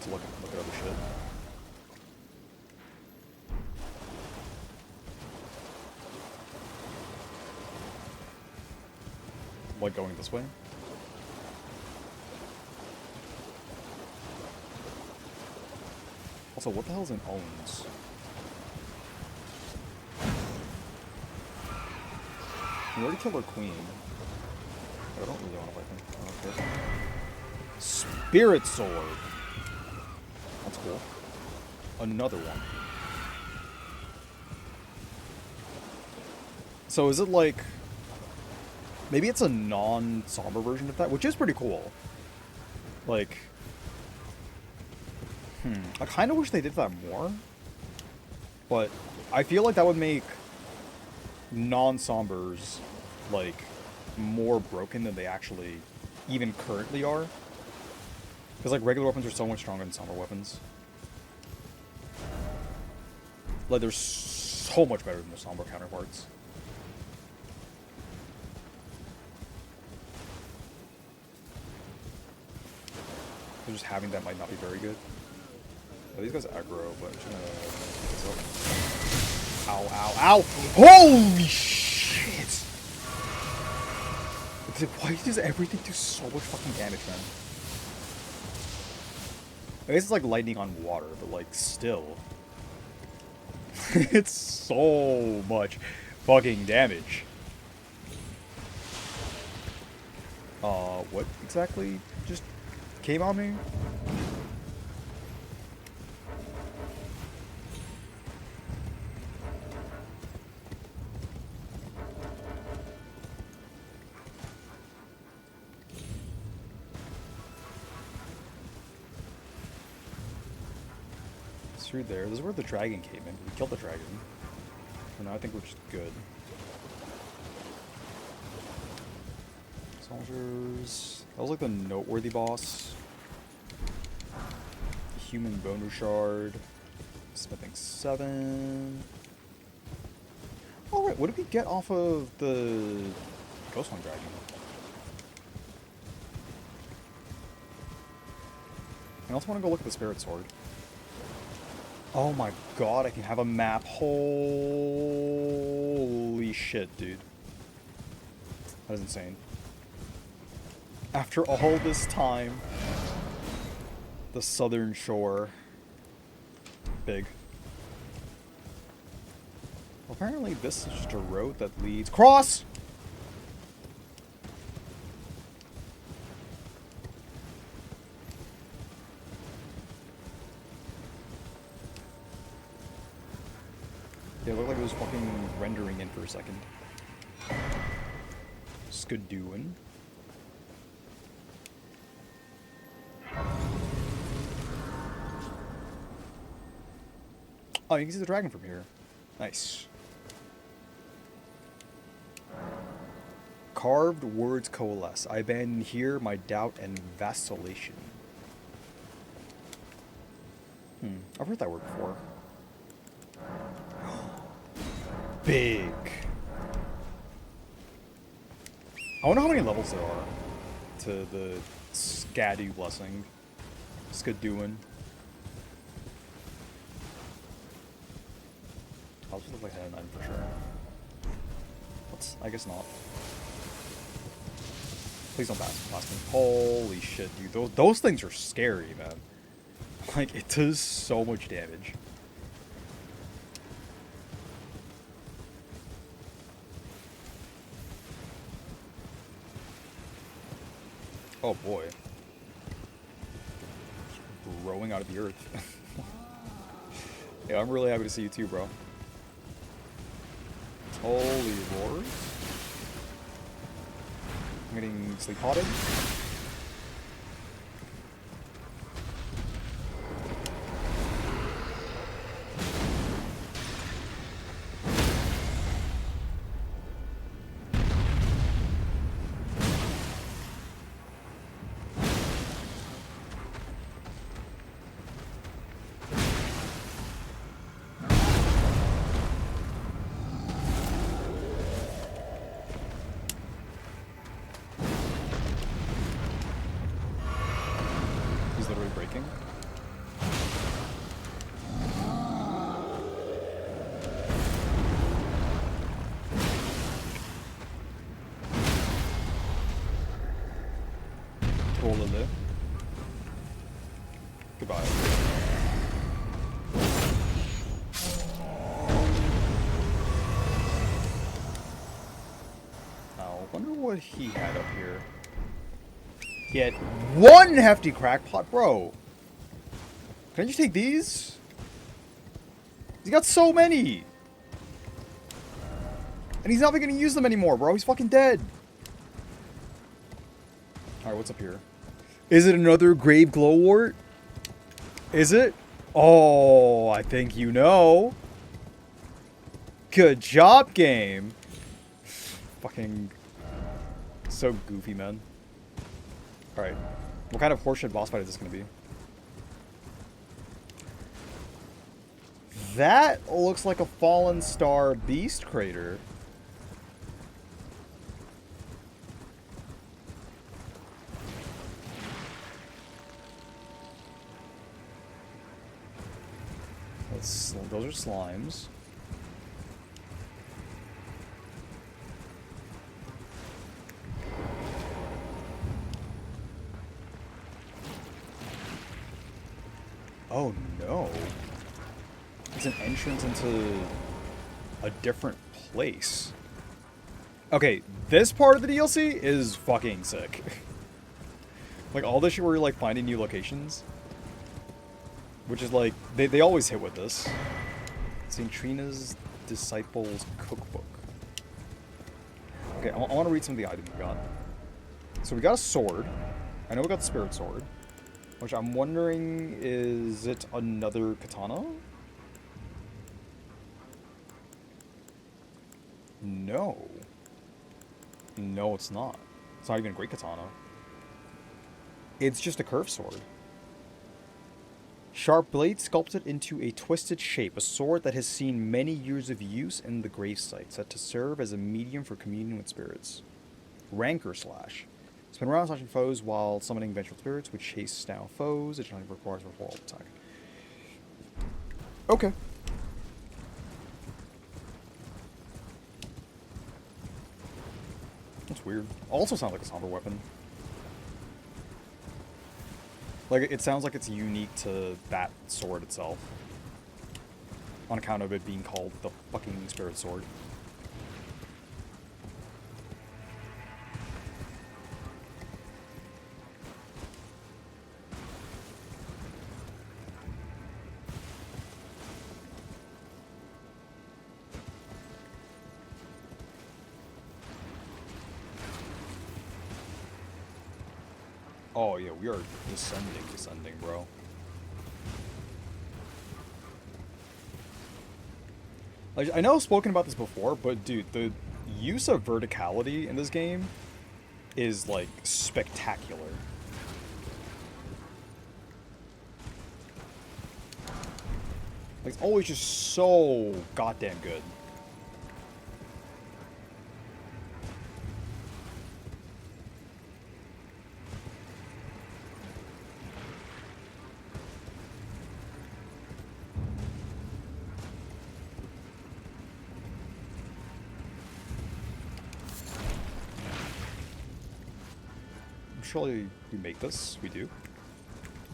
to look at other shit. Like going this way? Also, what the hell is an owns? We already killed our queen. I don't really want to fight him. Okay. Spirit Sword! That's cool. Another one. So is it like... Maybe it's a non-somber version of that, which is pretty cool. Like... I kind of wish they did that more. But I feel like that would make non-sombers like, more broken than they actually even currently are. Because, like, regular weapons are so much stronger than somber weapons. Like, they're so much better than their somber counterparts. So just having that might not be very good. Oh, these guys aggro, but I'm just gonna... Ow, ow, ow! Holy shit! Why does everything do so much fucking damage, man? I guess it's like lightning on water, but like, still. It's so much fucking damage. What exactly just came on me? Through there. This is where the dragon came in. We killed the dragon. So now I think we're just good. Soldiers. That was like the noteworthy boss. Human boner shard. Smithing 7. Alright, what did we get off of the Ghost One Dragon? I also want to go look at the Spirit Sword. Oh my god, I can have a map. Holy shit, dude. That is insane. After all this time, the southern shore. Big. Apparently this is just a road that leads... Cross! Yeah, it looked like it was fucking rendering in for a second. Skadooin. Oh, you can see the dragon from here. Nice. Carved words coalesce. I abandon here my doubt and vacillation. I've heard that word before. Big. I wonder how many levels there are to the Skadu blessing. Skadooin. I'll just look like I had 9 for sure. Let's, I guess not. Please don't pass me. Holy shit, dude. Those things are scary, man. Like, it does so much damage. Oh boy. Growing out of the earth. Yeah, I'm really happy to see you too, bro. Holy lord. I'm getting sleep-potted. Breaking. Rollende. Goodbye. Now, I wonder what he had up here. He had one hefty crackpot, bro. Can I just take these? He's got so many. And he's not even gonna use them anymore, bro. He's fucking dead. Alright, what's up here? Is it another grave glowwort? Is it? Oh, I think you know. Good job, game. Fucking So goofy, man. Alright. What kind of horseshit boss fight is this going to be? That looks like a Fallen Star Beast Crater. Those are slimes. Oh no. It's an entrance into a different place. Okay, this part of the DLC is fucking sick. Like all this shit where you're like finding new locations. Which is like, they always hit with this. St. Trina's Disciples Cookbook. Okay, I want to read some of the items we got. So we got a sword. I know we got the Spirit Sword. Which I'm wondering, is it another katana? No. No, it's not. It's not even a great katana. It's just a curved sword. Sharp blade sculpted into a twisted shape, a sword that has seen many years of use in the gravesite, set to serve as a medium for communion with spirits. Rancor Slash. Spin around slashing foes while summoning vengeful spirits, which chase down foes. It generally requires a wall attack. Okay. That's weird. Also sounds like a somber weapon. Like, it sounds like it's unique to that sword itself. On account of it being called the fucking Spirit Sword. Oh yeah, we are descending, bro. Like, I know I've spoken about this before, but dude, the use of verticality in this game is, like, spectacular. Like, it's always just so goddamn good. Surely we make this. We do.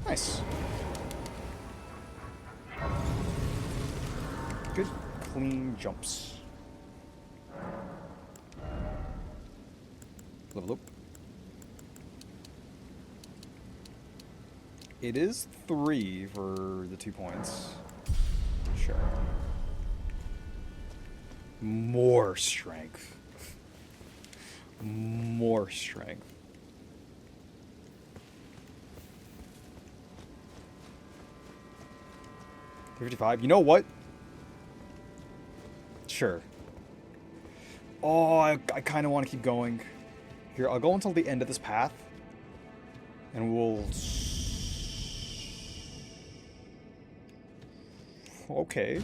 Nice. Good, clean jumps. Level up. It is 3 for the 2 points. Sure. More strength. More strength. 55. You know what? Sure. Oh, I kind of want to keep going. Here, I'll go until the end of this path. And we'll... Okay.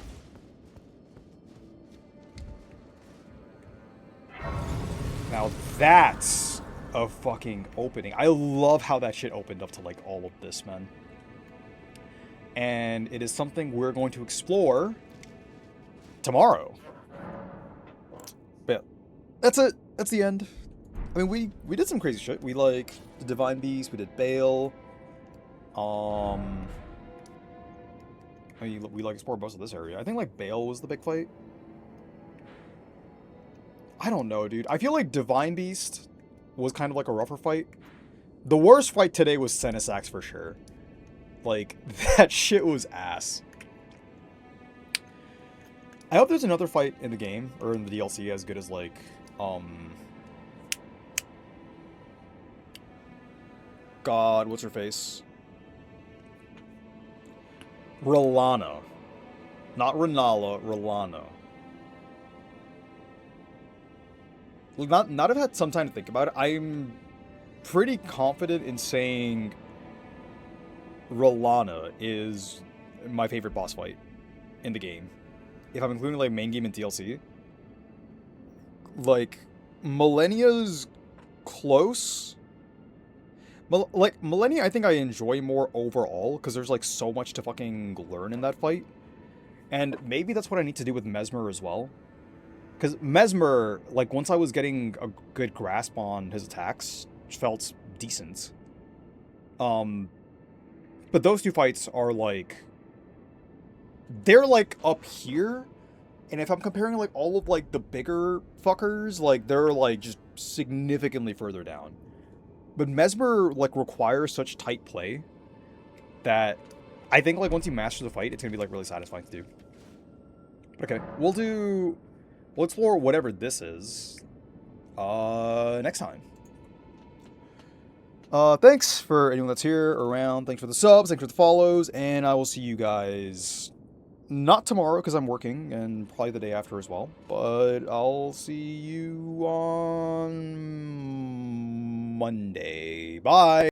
Now that's a fucking opening. I love how that shit opened up to, like, all of this, man. And it is something we're going to explore tomorrow. But yeah, that's it. That's the end. I mean, we did some crazy shit. We, like, the Divine Beast. We did Bayle. I mean, we, like, explored most of this area. I think, like, Bayle was the big fight. I don't know, dude. I feel like Divine Beast was kind of like a rougher fight. The worst fight today was Senesax for sure. Like, that shit was ass. I hope there's another fight in the game, or in the DLC, as good as, like, God, what's her face? Rolana. Not Renala, Rolana. Not I've had some time to think about it. I'm pretty confident in saying Rolana is my favorite boss fight in the game. If I'm including like main game and DLC, like Millennia's close. Like Millennia, I think I enjoy more overall because there's like so much to fucking learn in that fight, and maybe that's what I need to do with Mesmer as well. Because Mesmer, like once I was getting a good grasp on his attacks, felt decent. Um, but those two fights are like they're like up here, and if I'm comparing like all of like the bigger fuckers, like they're like just significantly further down. But Mesmer like requires such tight play that I think like once you master the fight, it's gonna be like really satisfying to do. Okay, we'll explore whatever this is next time. Thanks for anyone that's here around. Thanks for the subs, thanks for the follows, and I will see you guys not tomorrow because I'm working, and probably the day after as well. But I'll see you on Monday. Bye.